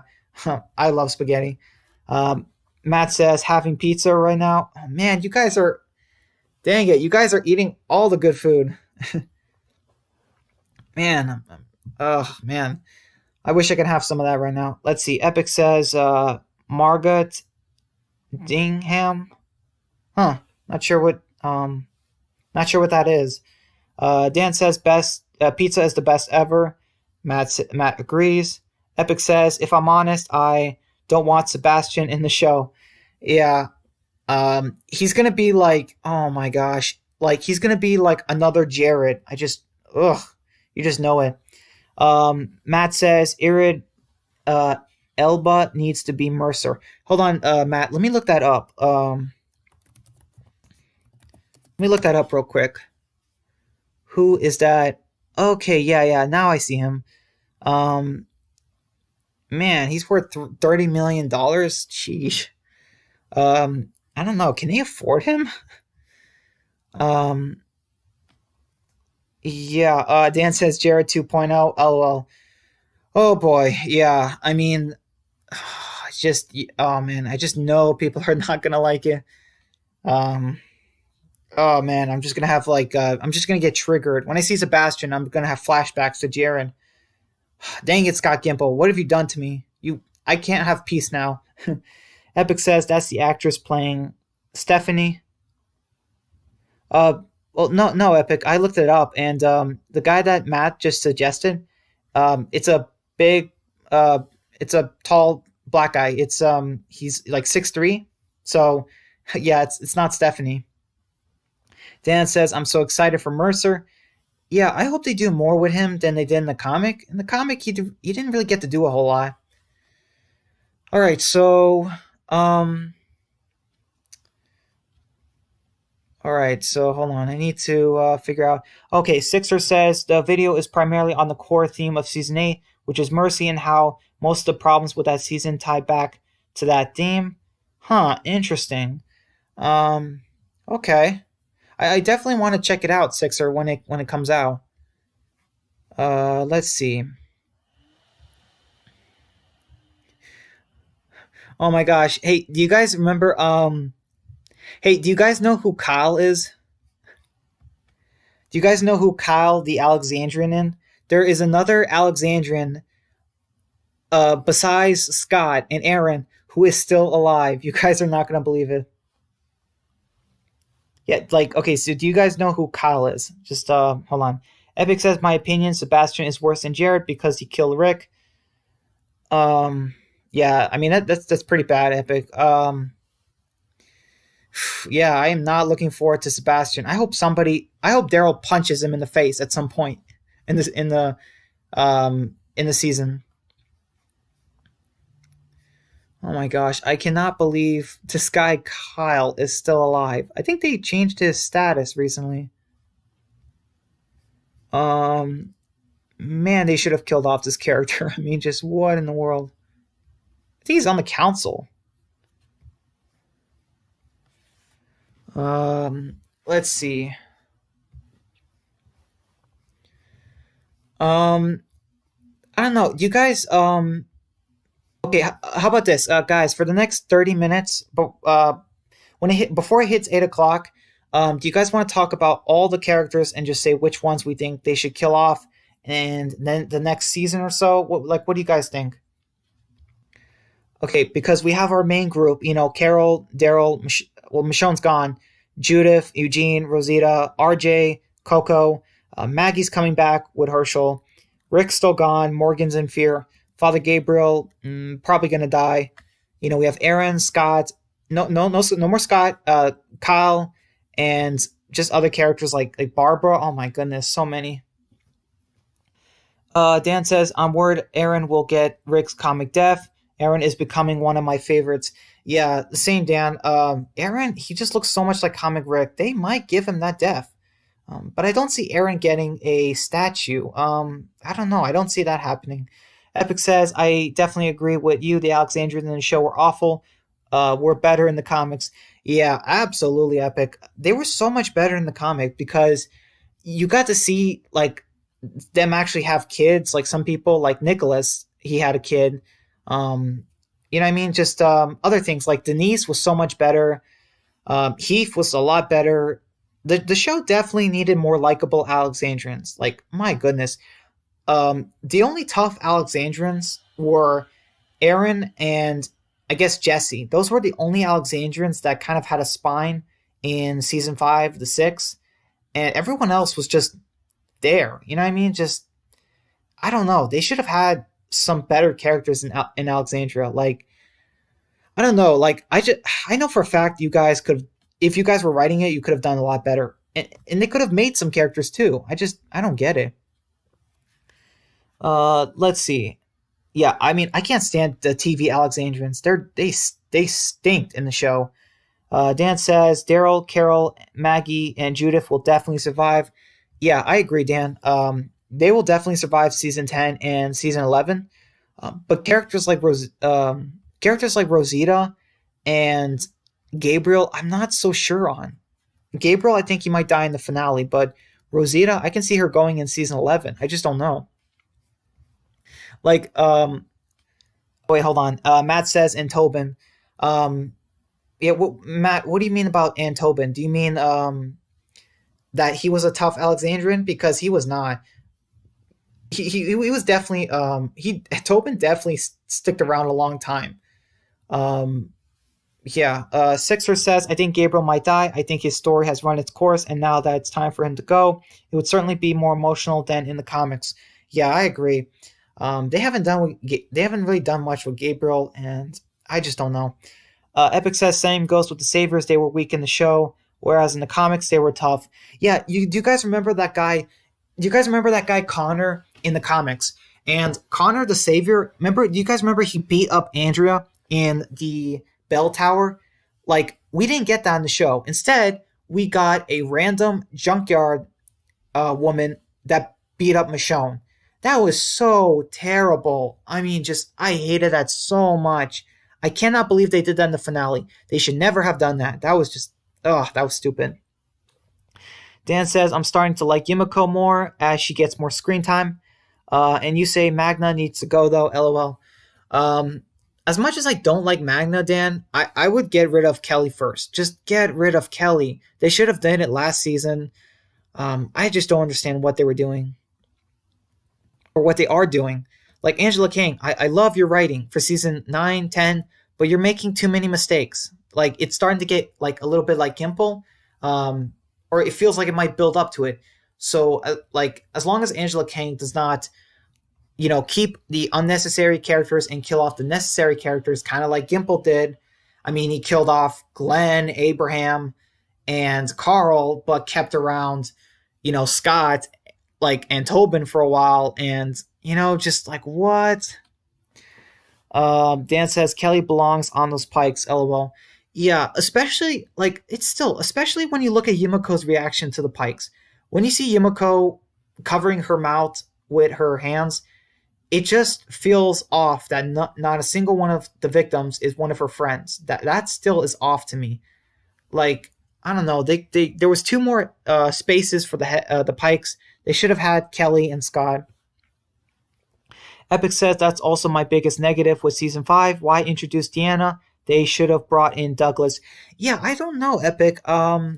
I love spaghetti. Matt says, having pizza right now. Oh man, dang it, you guys are eating all the good food. Man, oh man, I wish I could have some of that right now. Let's see. Epic says, Margaret Dingham. Huh. Not sure what that is. Dan says best pizza is the best ever. Matt agrees. Epic says, if I'm honest, I don't want Sebastian in the show. Yeah. He's gonna be like, oh my gosh, like he's gonna be like another Jared. You just know it. Matt says Irid Elba needs to be Mercer. Hold on, Matt. Let me look that up. Let me look that up real quick. Who is that? Okay, yeah. Now I see him. Man, he's worth $30 million. Sheesh. I don't know. Can they afford him? Yeah. Dan says Jared 2.0. LOL. Oh boy. Yeah. I mean, oh man, I just know people are not gonna like it. Um. Oh man, I'm just gonna have like I'm just gonna get triggered when I see Sebastian. I'm gonna have flashbacks to Jared. Dang it, Scott Gimple, what have you done to me? I can't have peace now. Epic says that's the actress playing Stephanie. Well, no, Epic. I looked it up, and the guy that Matt just suggested, it's a big, it's a tall black guy. He's like 6'3". So, yeah, it's not Stephanie. Dan says, I'm so excited for Mercer. Yeah, I hope they do more with him than they did in the comic. In the comic, he didn't really get to do a whole lot. All right, so all right, so hold on. I need to figure out. Okay, Sixer says the video is primarily on the core theme of season 8, which is mercy, and how most of the problems with that season tie back to that theme. Huh, interesting. Okay. I definitely want to check it out, Sixer, when it comes out. Let's see. Oh my gosh. Hey, do you guys remember Hey, do you guys know who Kyle is? Do you guys know who Kyle the Alexandrian is? There is another Alexandrian besides Scott and Aaron who is still alive. You guys are not going to believe it. Yeah, like, okay, so do you guys know who Kyle is? Just, hold on. Epic says, my opinion, Sebastian is worse than Jared because he killed Rick. Um, yeah, I mean, that's pretty bad, Epic. Yeah, I am not looking forward to Sebastian. I hope Daryl punches him in the face at some point in the season. Oh my gosh, I cannot believe this guy Kyle is still alive. I think they changed his status recently. Um, Man, they should have killed off this character. I mean, just what in the world? I think he's on the council. Let's see. Um, I don't know. You guys, okay, how about this, guys? For the next 30 minutes, but when it hit before it hits 8 o'clock, do you guys want to talk about all the characters and just say which ones we think they should kill off, and then the next season or so? What do you guys think? Okay, because we have our main group, Carol, Daryl, well, Michonne's gone, Judith, Eugene, Rosita, RJ, Coco, Maggie's coming back with Herschel, Rick's still gone, Morgan's in fear, Father Gabriel, probably gonna die. We have Aaron, Scott, no more Scott, Kyle, and just other characters like Barbara. Oh my goodness, so many. Dan says, I'm worried Aaron will get Rick's comic death. Aaron is becoming one of my favorites. Yeah, same Dan. Aaron, he just looks so much like comic Rick. They might give him that death. But I don't see Aaron getting a statue. I don't know. I don't see that happening. Epic says, I definitely agree with you. The Alexandrians in the show were awful. Were better in the comics. Yeah, absolutely, Epic. They were so much better in the comic because you got to see like them actually have kids. Like some people, like Nicholas, he had a kid. You know what I mean? Just other things like Denise was so much better. Heath was a lot better. The show definitely needed more likable Alexandrians. Like my goodness, the only tough Alexandrians were Aaron and I guess Jesse. Those were the only Alexandrians that kind of had a spine in season 5, the 6, and everyone else was just there. You know what I mean? Just I don't know. They should have had some better characters in Alexandria. Like I don't know. Like I know for a fact you guys could, if you guys were writing it, you could have done a lot better, and they could have made some characters too. I don't get it. Let's see. Yeah, I mean I can't stand the TV Alexandrians. They stink in the show. Dan says Daryl, Carol, Maggie, and Judith will definitely survive. Yeah, I agree, Dan. They will definitely survive season 10 and season 11. But characters like Rosita and Gabriel, I'm not so sure on. Gabriel, I think he might die in the finale, but Rosita, I can see her going in season 11. I just don't know. Like, wait, hold on. Matt says, and Tobin. Um, yeah, Matt, what do you mean about Antobin? Do you mean that he was a tough Alexandrian? Because he was not. He was definitely he Tobin definitely sticked around a long time. Um, yeah. Sixer says I think Gabriel might die. I think his story has run its course, and now that it's time for him to go, it would certainly be more emotional than in the comics. Yeah, I agree. They haven't really done much with Gabriel, and I just don't know. Epic says same goes with the Saviors. They were weak in the show, whereas in the comics they were tough. Yeah, you do you guys remember that guy? Do you guys remember that guy Connor in the comics? And Connor the Savior, remember? Do you guys remember he beat up Andrea in the bell tower? Like we didn't get that in the show. Instead, we got a random junkyard woman that beat up Michonne. That was so terrible. I mean, just I hated that so much. I cannot believe they did that in the finale. They should never have done that. That was just, that was stupid. Dan says, I'm starting to like Yumiko more as she gets more screen time. And you say Magna needs to go, though, lol. Um, as much as I don't like Magna, Dan, I would get rid of Kelly first. Just get rid of Kelly. They should have done it last season. I just don't understand what they were doing or what they are doing. Like Angela King, I love your writing for season 9, 10, but you're making too many mistakes. Like it's starting to get like a little bit like Gimple, um, or it feels like it might build up to it. So, like as long as Angela King does not, keep the unnecessary characters and kill off the necessary characters, kind of like Gimple did. I mean, he killed off Glenn, Abraham, and Carl, but kept around, Scott, like, and Tobin for a while, and just like what? Dan says Kelly belongs on those pikes. LOL. Yeah, especially like it's still, especially when you look at Yumiko's reaction to the pikes. When you see Yumiko covering her mouth with her hands, it just feels off that not a single one of the victims is one of her friends. That still is off to me. Like I don't know. They there was two more spaces for the Pikes. They should have had Kelly and Scott. Epic says that's also my biggest negative with season 5. Why introduce Deanna? They should have brought in Douglas. Yeah, I don't know, Epic. I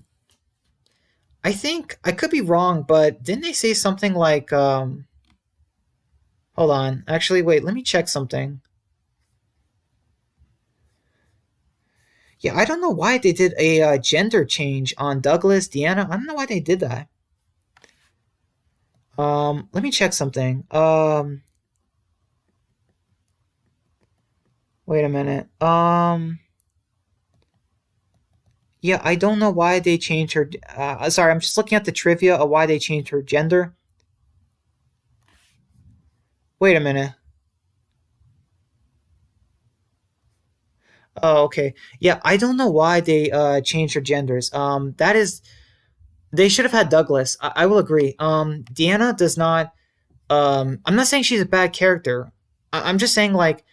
think I could be wrong, but didn't they say something like hold on. Actually, wait, let me check something. Yeah, I don't know why they did a gender change on Douglas, Deanna. I don't know why they did that. Let me check something. Wait a minute. Yeah, I don't know why they changed her. Sorry, I'm just looking at the trivia of why they changed her gender. Wait a minute. Oh, okay. Yeah, I don't know why they changed her genders. That is, they should have had Douglas. I will agree. Deanna does not. I'm not saying she's a bad character. I'm just saying like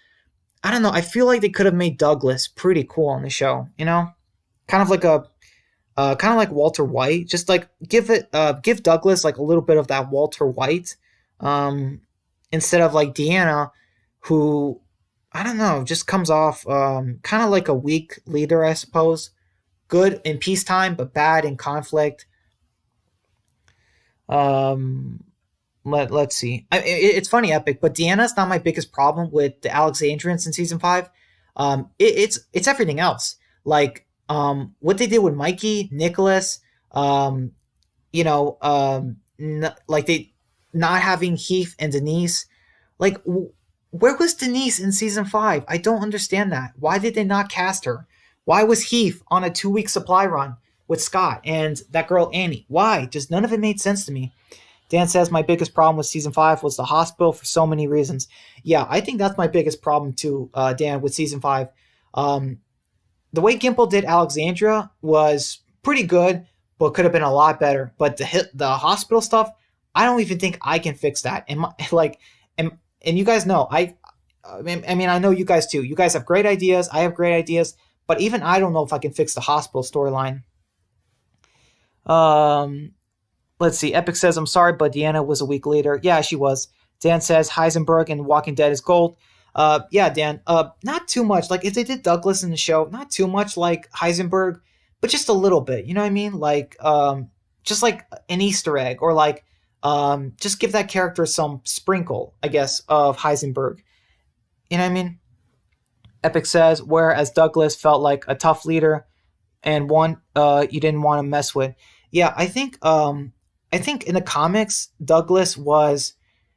I don't know. I feel like they could have made Douglas pretty cool on the show. Kind of like kind of like Walter White. Just like give Douglas like a little bit of that Walter White, um, instead of like Deanna, who I don't know, just comes off kind of like a weak leader, I suppose. Good in peacetime, but bad in conflict. Um, let's see. It's funny, Epic, but Deanna's not my biggest problem with the Alexandrians in season 5. It's everything else. Like what they did with Mikey, Nicholas, um, like they not having Heath and Denise. Like, where was Denise in season 5? I don't understand that. Why did they not cast her? Why was Heath on a 2 week supply run with Scott and that girl Annie? Why? Just none of it made sense to me. Dan says my biggest problem with season 5 was the hospital for so many reasons. Yeah, I think that's my biggest problem too, Dan, with season 5. Um, the way Gimple did Alexandria was pretty good, but could have been a lot better. But the hospital stuff, I don't even think I can fix that. And like, and you guys know, I mean, I know you guys too. You guys have great ideas. I have great ideas, but even I don't know if I can fix the hospital storyline. Um, let's see. Epic says, I'm sorry, but Deanna was a week later. Yeah, she was. Dan says Heisenberg and Walking Dead is gold. Yeah, Dan. Not too much. Like if they did Douglas in the show, not too much like Heisenberg, but just a little bit. You know what I mean? Like, just like an Easter egg, or like, just give that character some sprinkle, I guess, of Heisenberg. You know what I mean? Epic says, whereas Douglas felt like a tough leader and one you didn't want to mess with. Yeah, I think in the comics Douglas was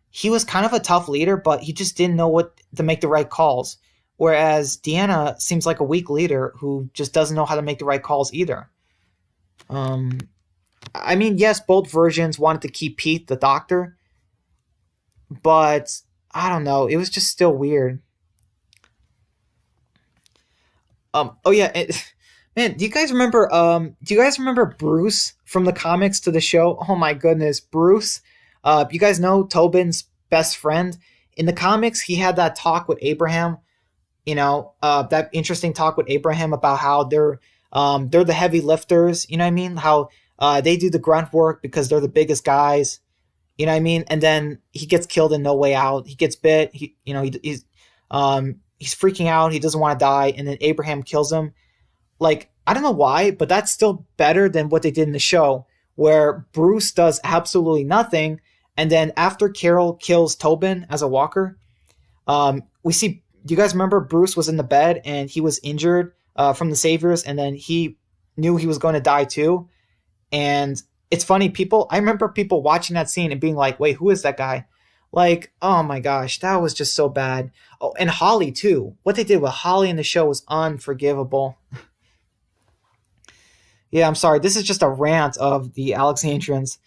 he was kind of a tough leader, but he just didn't know what to make the right calls. Whereas Deanna seems like a weak leader who just doesn't know how to make the right calls either. Um, I mean, yes, both versions wanted to keep Pete the doctor, but I don't know. It was just still weird. Oh yeah, man. Do you guys remember Bruce from the comics to the show? Oh my goodness, Bruce. You guys know Tobin's best friend in the comics. He had that talk with Abraham. That interesting talk with Abraham about how they're the heavy lifters. You know what I mean? How they do the grunt work because they're the biggest guys. You know what I mean? And then he gets killed in No Way Out. He gets bit. He's he's freaking out. He doesn't want to die, and then Abraham kills him. Like, I don't know why, but that's still better than what they did in the show, where Bruce does absolutely nothing, and then after Carol kills Tobin as a walker, we see. Do you guys remember Bruce was in the bed and he was injured from the Saviors, and then he knew he was going to die too. And it's funny, people. I remember people watching that scene and being like, "Wait, who is that guy?" Like, oh my gosh, that was just so bad. Oh, and Holly too. What they did with Holly in the show was unforgivable. Yeah, I'm sorry. This is just a rant of the Alexandrians.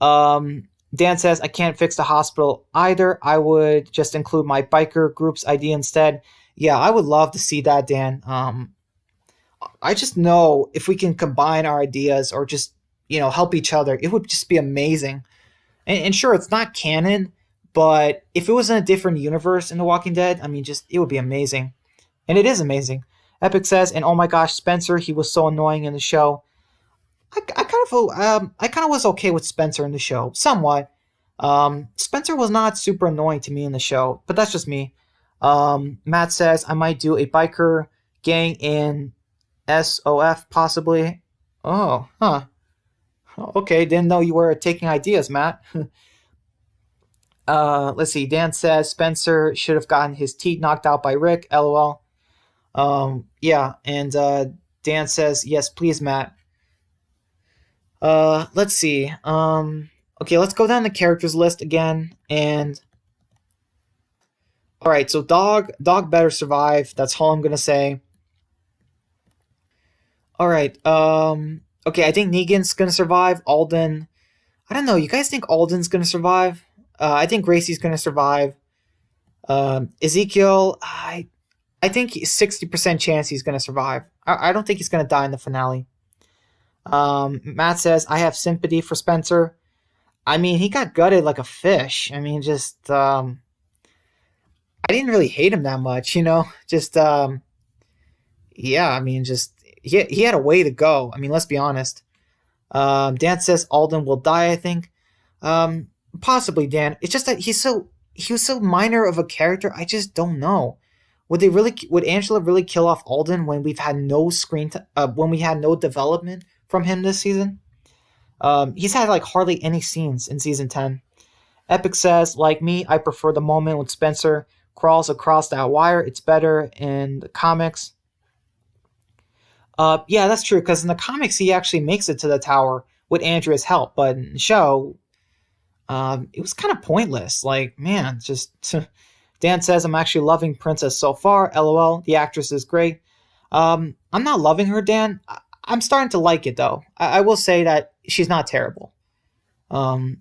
Dan says, I can't fix the hospital either. I would just include my biker group's idea instead. Yeah, I would love to see that, Dan. I just know if we can combine our ideas or just, help each other, it would just be amazing. And sure, it's not canon, but if it was in a different universe in The Walking Dead, I mean, just, it would be amazing. And it is amazing. Epic says, and oh my gosh, Spencer, he was so annoying in the show. I kind of was okay with Spencer in the show, somewhat. Spencer was not super annoying to me in the show, but that's just me. Matt says I might do a biker gang in SOF possibly. Oh, huh. Okay, didn't know you were taking ideas, Matt. Let's see. Dan says Spencer should have gotten his teeth knocked out by Rick. LOL. Yeah, and Dan says yes, please, Matt. Let's see. Okay, let's go down the characters list again. And all right, so dog better survive. That's all I'm gonna say. All right. Okay, I think Negan's gonna survive. Alden, I don't know. You guys think Alden's gonna survive? I think Gracie's gonna survive. Ezekiel, I think 60% chance he's gonna survive. I don't think he's gonna die in the finale. Matt says I have sympathy for Spencer. I mean, he got gutted like a fish. I mean, just I didn't really hate him that much, Just yeah, I mean, just he had a way to go. I mean, let's be honest. Dan says Alden will die. I think, possibly Dan. It's just that he was so minor of a character. I just don't know. Would Angela really kill off Alden when we've had no when we had no development from him this season? He's had like hardly any scenes in season 10. Epic says, like me, I prefer the moment when Spencer crawls across that wire. It's better in the comics. Yeah, that's true, because in the comics he actually makes it to the tower with Andrea's help, but in the show, it was kind of pointless. Like, man, just... Dan says, I'm actually loving Princess so far. LOL, the actress is great. I'm not loving her, Dan. I'm starting to like it, though. I will say that she's not terrible.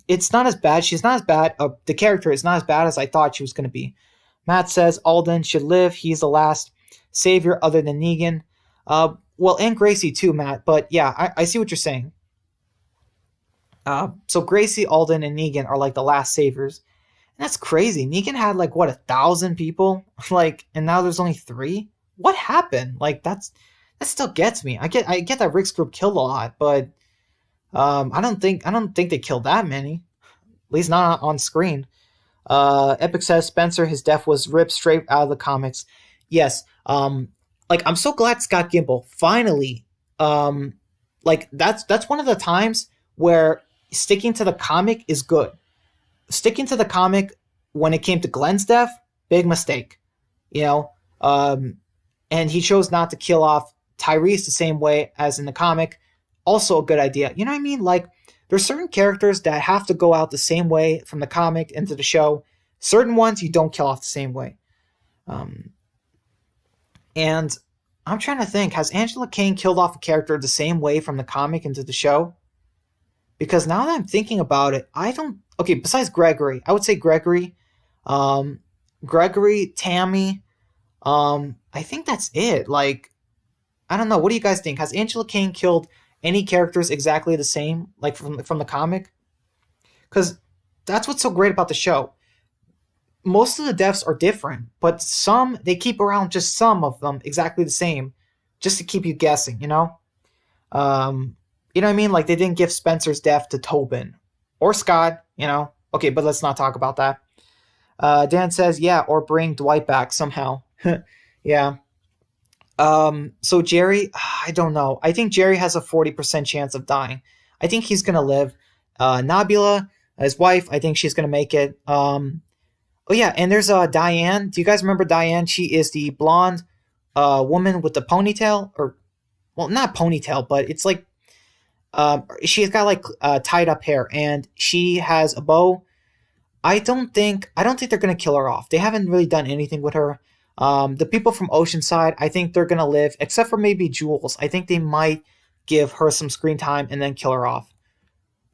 It's not as bad. She's not as bad. The character is not as bad as I thought she was going to be. Matt says Alden should live. He's the last savior other than Negan. Well, and Gracie too, Matt. But yeah, I see what you're saying. So Gracie, Alden, and Negan are like the last saviors. And that's crazy. Negan had like, what, 1,000 people? Like, and now there's only 3? What happened? Like, that still gets me. I get that Rick's group killed a lot, but I don't think they killed that many. At least not on screen. Epic says Spencer, his death was ripped straight out of the comics. Yes. Like, I'm so glad Scott Gimple finally, like, that's one of the times where sticking to the comic is good. Sticking to the comic when it came to Glenn's death, big mistake. And he chose not to kill off Tyrese the same way as in the comic. Also a good idea. You know what I mean? Like, there's certain characters that have to go out the same way from the comic into the show. Certain ones you don't kill off the same way. And I'm trying to think, has Angela Kane killed off a character the same way from the comic into the show? Because now that I'm thinking about it, I don't... Okay, besides Gregory, I would say Gregory, Tammy, I think that's it. Like, I don't know. What do you guys think? Has Angela Kane killed any characters exactly the same, like from the comic? Because that's what's so great about the show. Most of the deaths are different, but some, they keep around just some of them exactly the same, just to keep you guessing, You know what I mean? Like, they didn't give Spencer's death to Tobin or Scott, Okay, but let's not talk about that. Dan says, yeah, or bring Dwight back somehow. Yeah. So Jerry, I don't know. I think Jerry has a 40% chance of dying. I think he's gonna live. Nabila, his wife, I think she's gonna make it. Oh yeah, and there's Diane. Do you guys remember Diane? She is the blonde woman with the ponytail, or well, not ponytail, but it's like she's got like tied up hair, and she has a bow. I don't think they're gonna kill her off. They haven't really done anything with her. The people from Oceanside, I think they're gonna live, except for maybe Jules. I think they might give her some screen time and then kill her off.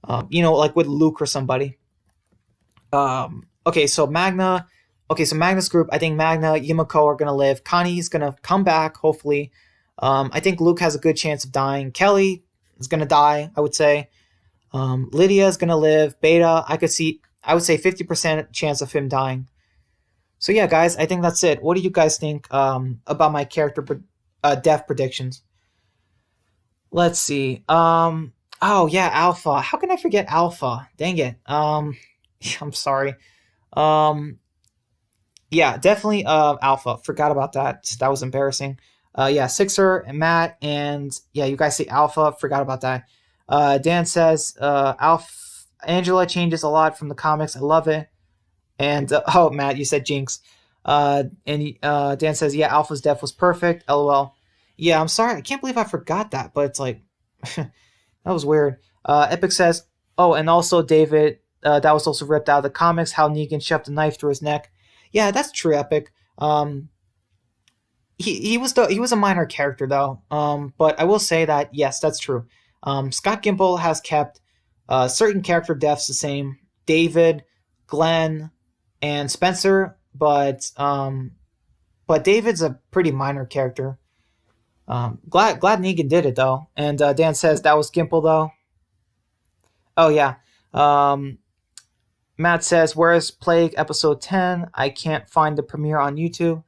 Like with Luke or somebody. Okay, so Magna. Okay, so Magna's group. I think Magna, Yumiko are gonna live. Connie's gonna come back, hopefully. I think Luke has a good chance of dying. Kelly is gonna die, I would say. Lydia is gonna live. Beta, I would say 50% chance of him dying. So yeah, guys, I think that's it. What do you guys think about my death predictions? Let's see. Oh yeah, Alpha. How can I forget Alpha? Dang it. I'm sorry. Um, yeah, definitely Alpha. Forgot about that. That was embarrassing. Yeah, Sixer and Matt, and yeah, you guys say Alpha. Forgot about that. Dan says Alpha. Angela changes a lot from the comics. I love it. And oh, Matt, you said Jinx. And Dan says, yeah, Alpha's death was perfect. LOL. Yeah, I'm sorry. I can't believe I forgot that, but it's like that was weird. Epic says, oh, and also David, that was also ripped out of the comics. How Negan shoved a knife through his neck. Yeah, that's true, Epic. He was a minor character though. But I will say that yes, that's true. Scott Gimple has kept certain character deaths the same. David, Glenn, and Spencer, but David's a pretty minor character. Glad Negan did it though. And Dan says that was Gimple though. Oh yeah. Um, Matt says, "Where's Plague episode 10? I can't find the premiere on YouTube."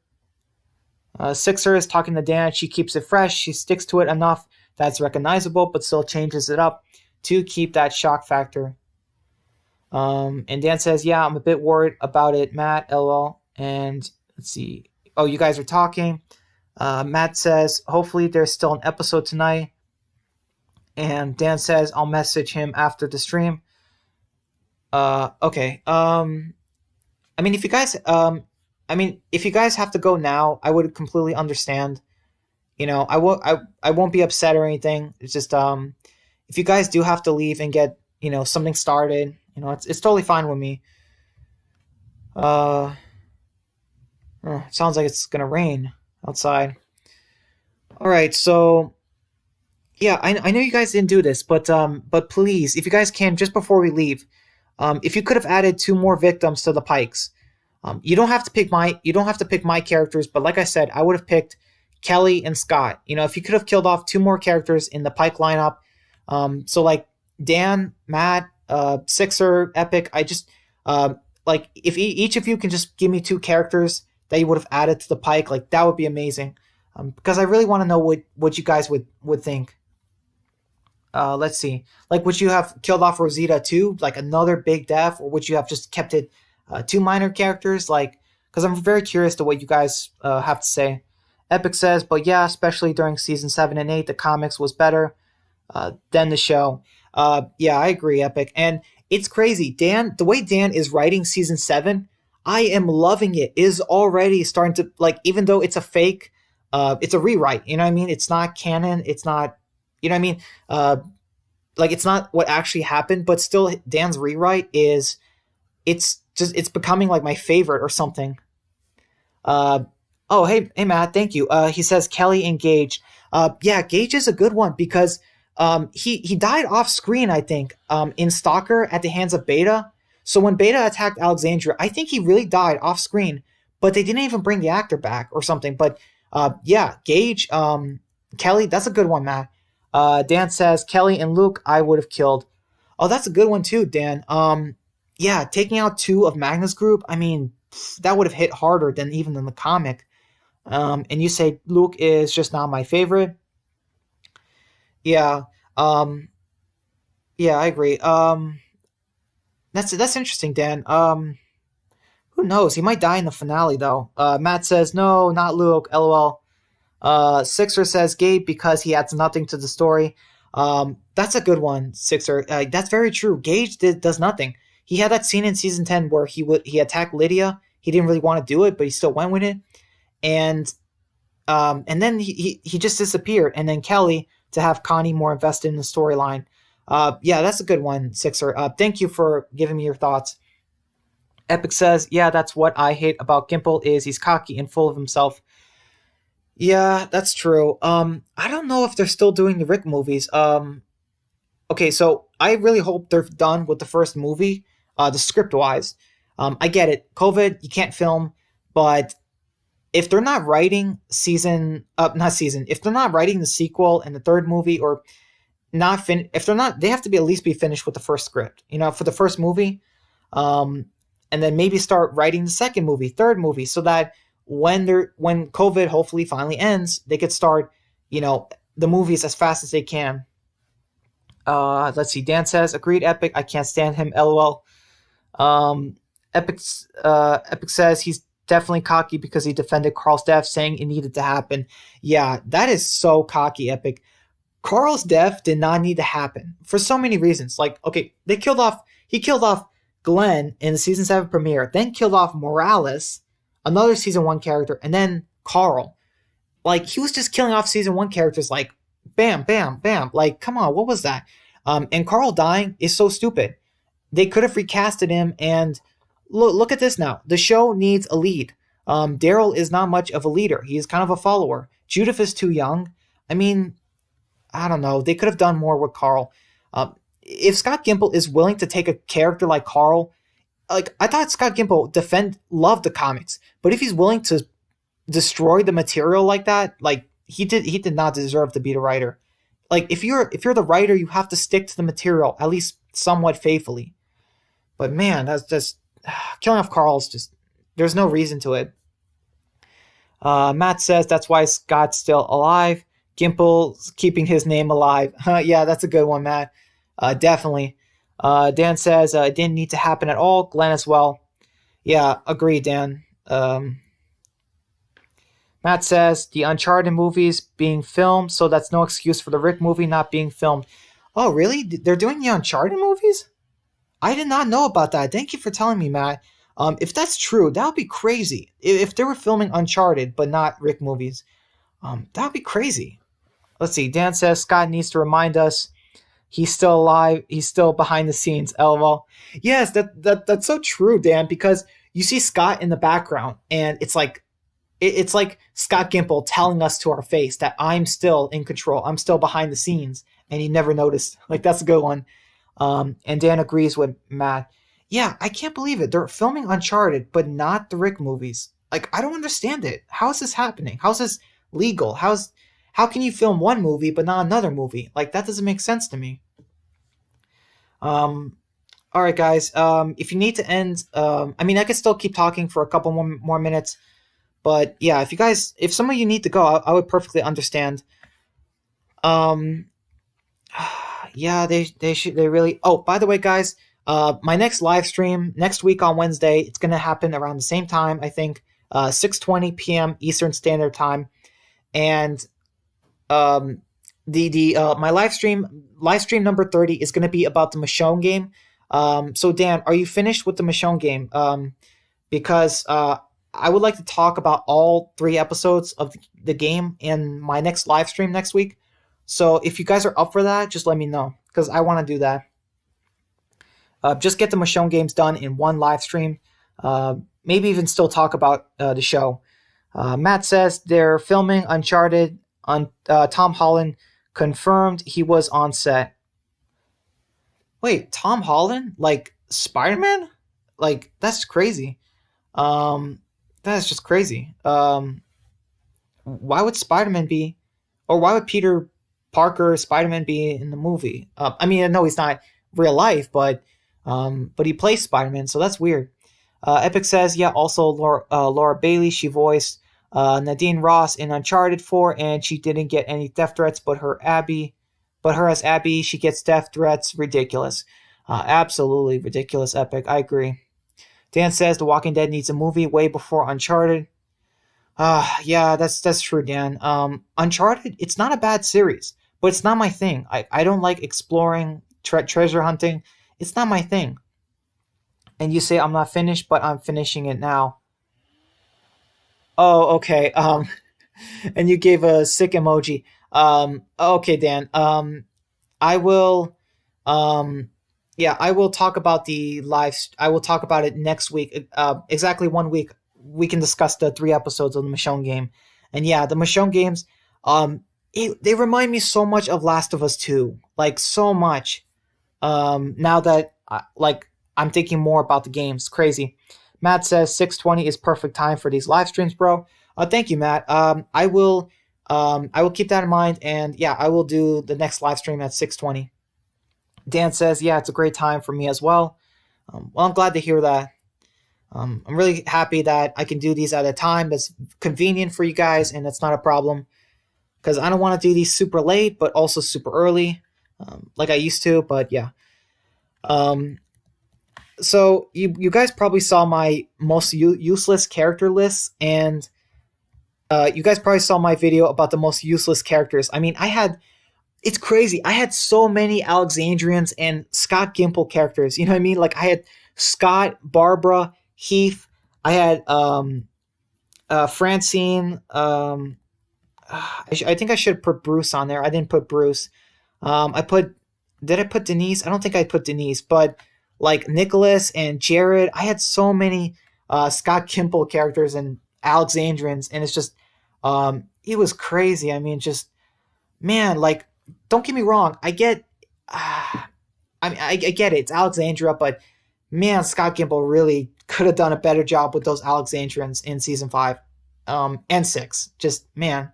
Sixer is talking to Dan. She keeps it fresh. She sticks to it enough that's recognizable, but still changes it up to keep that shock factor. And Dan says, yeah, I'm a bit worried about it, Matt, LOL. And let's see. Oh, you guys are talking. Matt says, hopefully there's still an episode tonight. And Dan says, I'll message him after the stream. Okay. I mean, if you guys have to go now, I would completely understand. I won't be upset or anything. It's just, if you guys do have to leave and get, something started, it's totally fine with me. Uh, it sounds like it's gonna rain outside. All right, so yeah, I know you guys didn't do this, but please, if you guys can, just before we leave, if you could have added two more victims to the Pikes, you don't have to pick my characters, but like I said, I would have picked Kelly and Scott. If you could have killed off two more characters in the Pike lineup, so like Dan, Matt, Sixer, Epic, I just like if each of you can just give me two characters that you would have added to the Pike, like that would be amazing. Because I really want to know what you guys would think. Let's see. Like, would you have killed off Rosita too, like another big death, or would you have just kept it two minor characters? Like, because I'm very curious to what you guys have to say. Epic says, but yeah, especially during season 7 and 8, the comics was better than the show. Yeah, I agree, Epic. And it's crazy. The way Dan is writing season 7, I am loving it. It is already starting to, like, even though it's a fake, it's a rewrite. You know what I mean? It's not canon. It's not, you know what I mean? Like, it's not what actually happened, but still, Dan's rewrite it's becoming like my favorite or something. Uh, oh, hey, Matt, thank you. He says Kelly and Gage. Yeah, Gage is a good one because he died off screen, I think, in Stalker at the hands of Beta. So when Beta attacked Alexandria, I think he really died off screen, but they didn't even bring the actor back or something. But yeah, Gage, Kelly, that's a good one, Matt. Dan says Kelly and Luke, I would have killed. Oh, that's a good one too, Dan. Yeah, taking out two of Magna's group, I mean, that would have hit harder than even in the comic. And you say Luke is just not my favorite. Yeah. Um, yeah, I agree. That's interesting, Dan. Who knows? He might die in the finale, though. Matt says, no, not Luke, lol. Sixer says Gabe because he adds nothing to the story. That's a good one, Sixer. That's very true. Gage does nothing. He had that scene in season 10 where he attacked Lydia. He didn't really want to do it, but he still went with it. And then he just disappeared. And then Kelly to have Connie more invested in the storyline. Yeah, that's a good one, Sixer. Thank you for giving me your thoughts. Epic says, yeah, that's what I hate about Gimple is he's cocky and full of himself. Yeah, that's true. I don't know if they're still doing the Rick movies. Okay, so I really hope they're done with the first movie, the script wise. I get it. COVID, you can't film, but if they're not writing if they're not writing the sequel and the third movie, or if they're not, they have to be at least be finished with the first script, for the first movie, and then maybe start writing the second movie, third movie, so that when COVID hopefully finally ends, they could start, the movies as fast as they can. Let's see. Dan says, agreed, Epic. I can't stand him. LOL. Epic says he's definitely cocky because he defended Carl's death, saying it needed to happen. Yeah, that is so cocky, Epic. Carl's death did not need to happen for so many reasons. Like, okay, he killed off Glenn in the season 7 premiere, then killed off Morales, another season 1 character, and then Carl. Like, he was just killing off season 1 characters like bam, bam, bam. Like, come on, what was that? And Carl dying is so stupid. They could have recasted him, and look at this now. The show needs a lead. Daryl is not much of a leader. He is kind of a follower. Judith is too young. I mean, I don't know. They could have done more with Carl. If Scott Gimple is willing to take a character like Carl, like, I thought Scott Gimple loved the comics, but if he's willing to destroy the material like that, like, he did not deserve to be the writer. Like, if you're the writer, you have to stick to the material, at least somewhat faithfully. But man, that's just killing off Carl's just, there's no reason to it. Matt says that's why Scott's still alive. Gimple's keeping his name alive. Yeah, that's a good one, Matt. Definitely. Dan says it didn't need to happen at all. Glenn as well. Yeah, agree, Dan. Matt says the Uncharted movies being filmed, so that's no excuse for the Rick movie not being filmed. Oh, really? They're doing the Uncharted movies? I did not know about that. Thank you for telling me, Matt. If that's true, that would be crazy. If they were filming Uncharted but not Rick movies, that would be crazy. Let's see. Dan says Scott needs to remind us he's still alive. He's still behind the scenes. LOL. Yes, that's so true, Dan, because you see Scott in the background, and it's like Scott Gimple telling us to our face that I'm still in control. I'm still behind the scenes, and he never noticed. Like, that's a good one. And Dan agrees with Matt. Yeah, I can't believe it. They're filming Uncharted, but not the Rick movies. Like, I don't understand it. How is this happening? How is this legal? How can you film one movie but not another movie? Like, that doesn't make sense to me. All right, guys. If you need to end, I mean, I could still keep talking for a couple more minutes. But yeah, if some of you need to go, I would perfectly understand. Yeah, they really. Oh, by the way, guys, my next live stream next week on Wednesday, it's gonna happen around the same time. I think 6:20 p.m. Eastern Standard Time, and my live stream number 30 is gonna be about the Michonne game. So Dan, are you finished with the Michonne game? Because I would like to talk about all 3 episodes of the game in my next live stream next week. So if you guys are up for that, just let me know, because I want to do that. Just get the Michonne games done in one live stream. Maybe even still talk about the show. Matt says they're filming Uncharted. Tom Holland confirmed he was on set. Wait, Tom Holland? Like Spider-Man? Like, that's crazy. That's just crazy. Why would Spider-Man be, or why would Peter Parker Spider-Man be in the movie? I mean, I know he's not real life, but he plays Spider-Man, so that's weird. Epic says, yeah, also Laura Bailey, she voiced Nadine Ross in Uncharted 4, and she didn't get any death threats, but her as Abby, she gets death threats. Ridiculous. Absolutely ridiculous, Epic. I agree. Dan says The Walking Dead needs a movie way before Uncharted. Yeah, that's true, Dan. Uncharted, it's not a bad series, but it's not my thing. I don't like exploring, treasure hunting. It's not my thing. And you say I'm not finished, but I'm finishing it now. Oh, okay. And you gave a sick emoji. Okay, Dan. I will, um, yeah, I will talk about I will talk about it next week. Exactly 1 week. We can discuss the 3 episodes of the Michonne game, and yeah, the Michonne games. They remind me so much of Last of Us 2, like so much. Now that I'm thinking more about the games, crazy. Matt says 6:20 is perfect time for these live streams, bro. Thank you, Matt. I will keep that in mind, and yeah, I will do the next live stream at 6:20. Dan says, yeah, it's a great time for me as well. Well, I'm glad to hear that. I'm really happy that I can do these at a time that's convenient for you guys, and that's not a problem because I don't want to do these super late, but also super early, like I used to. But yeah. Um, so you guys probably saw my most useless character list, and you guys probably saw my video about the most useless characters. I mean, it's crazy. I had so many Alexandrians and Scott Gimple characters. You know what I mean? Like I had Scott, Barbara, Heath. I had Francine. I think I should put Bruce on there. I didn't put Bruce. I put. Did I put Denise? I don't think I put Denise, but like Nicholas and Jared. I had so many Scott Gimple characters and Alexandrians, and it's just it was crazy. I mean, just man, like don't get me wrong. I get it. It's Alexandria, but man, Scott Gimple really could have done a better job with those Alexandrians in season 5, and 6. Just man.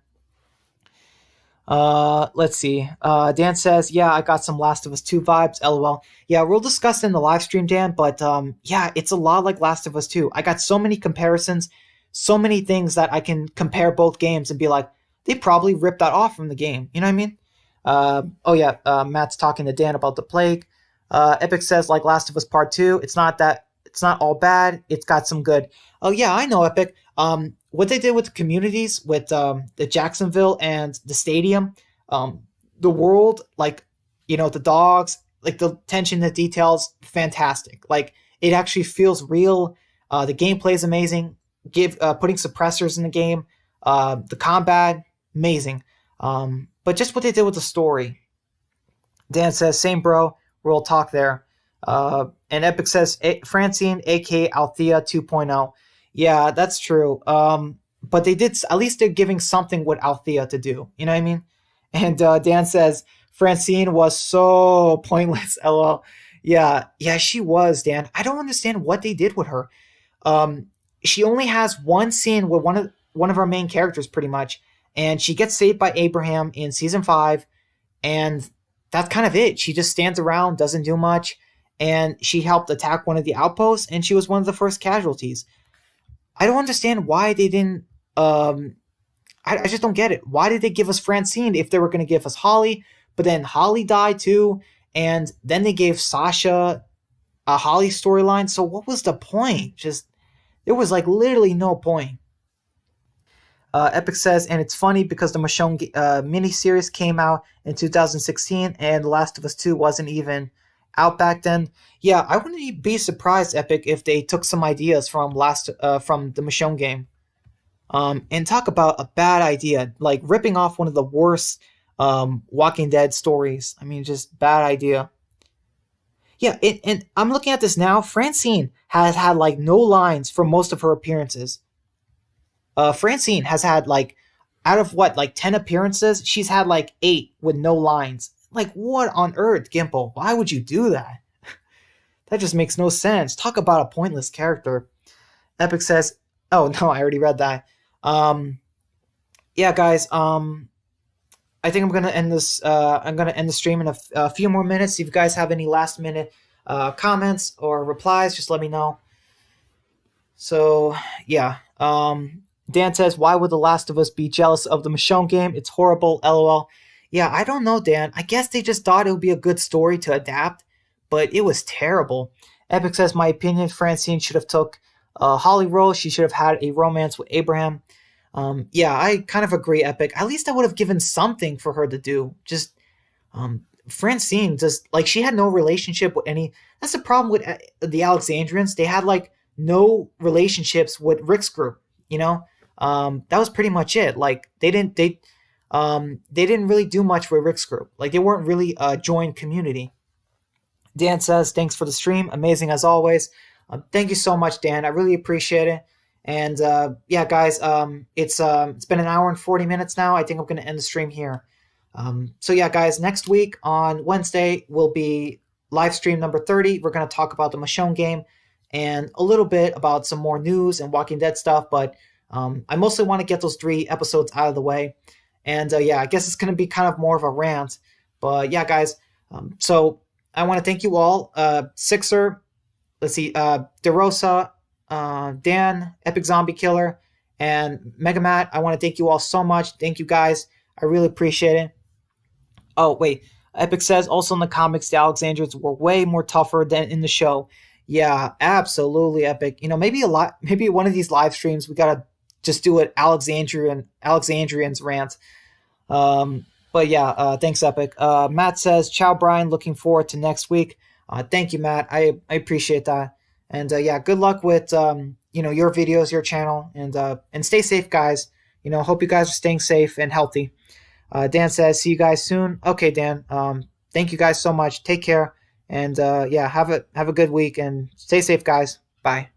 Let's see. Dan says, yeah, I got some Last of Us 2 vibes. LOL. Yeah, we'll discuss in the live stream, Dan. But yeah, it's a lot like Last of Us 2. I got so many comparisons, so many things that I can compare both games and be like, they probably ripped that off from the game. You know what I mean? Oh yeah, Matt's talking to Dan about the plague. Epic says like Last of Us Part 2. It's not all bad. It's got some good. Oh yeah, I know Epic. What they did with the communities, with the Jacksonville and the stadium, the world, like the dogs, like the attention to details, fantastic. Like it actually feels real. The gameplay is amazing. Putting suppressors in the game, the combat, amazing. But just what they did with the story. Dan says, same bro, we'll talk there. And Epic says, Francine, aka Althea 2.0. Yeah, that's true. But at least they're giving something with Althea to do. You know what I mean? And Dan says, Francine was so pointless, lol. Yeah, she was, Dan. I don't understand what they did with her. She only has one scene with one of our main characters, pretty much, and she gets saved by Abraham in season 5, and that's kind of it. She just stands around, doesn't do much, and she helped attack one of the outposts, and she was one of the first casualties. I don't understand why they didn't. I just don't get it. Why did they give us Francine if they were going to give us Holly? But then Holly died too, and then they gave Sasha a Holly storyline. So what was the point? Just there was like literally no point. Epic says, and it's funny because the Michonne miniseries came out in 2016, and The Last of Us 2 wasn't even out back then. Yeah, I wouldn't be surprised, Epic, if they took some ideas from the Michonne game. And talk about a bad idea, like ripping off one of the worst Walking Dead stories. I mean, just bad idea. Yeah, and I'm looking at this now. Francine has had like no lines for most of her appearances. Francine has had like, out of what, like 10 appearances, she's had like 8 with no lines. Like, what on earth, Gimple? Why would you do that? That just makes no sense. Talk about a pointless character. Epic says, oh no, I already read that. Yeah, guys, I think I'm gonna end this. I'm gonna end the stream in a few more minutes. If you guys have any last minute comments or replies, just let me know. So yeah, Dan says, why would The Last of Us be jealous of the Michonne game? It's horrible, lol. Yeah, I don't know, Dan. I guess they just thought it would be a good story to adapt, but it was terrible. Epic says, my opinion, Francine should have took Holly role. She should have had a romance with Abraham. Yeah, I kind of agree, Epic. At least I would have given something for her to do. Just Francine, just like she had no relationship with any. That's the problem with the Alexandrians. They had like no relationships with Rick's group. You know, that was pretty much it. Like they didn't really do much with Rick's group. Like they weren't really a joined community. Dan says, thanks for the stream. Amazing as always. Thank you so much, Dan. I really appreciate it. And yeah, guys, it's been an hour and 40 minutes now. I think I'm going to end the stream here. So yeah, guys, next week on Wednesday will be live stream number 30. We're going to talk about the Michonne game and a little bit about some more news and Walking Dead stuff. But I mostly want to get those 3 episodes out of the way. And yeah, I guess it's going to be kind of more of a rant. But yeah, guys, so I want to thank you all. Sixer, let's see, DeRosa, Dan, Epic Zombie Killer, and Megamat. I want to thank you all so much. Thank you, guys. I really appreciate it. Oh, wait. Epic says, also in the comics, the Alexandrians were way more tougher than in the show. Yeah, absolutely, Epic. You know, maybe one of these live streams, we got to just do an Alexandrians rant. But yeah, thanks, Epic. Matt says, ciao, Brian. Looking forward to next week. Thank you, Matt. I appreciate that. And yeah, good luck with your videos, your channel, and stay safe, guys. Hope you guys are staying safe and healthy. Dan says, see you guys soon. Okay, Dan. Thank you guys so much. Take care, and yeah, have a good week and stay safe, guys. Bye.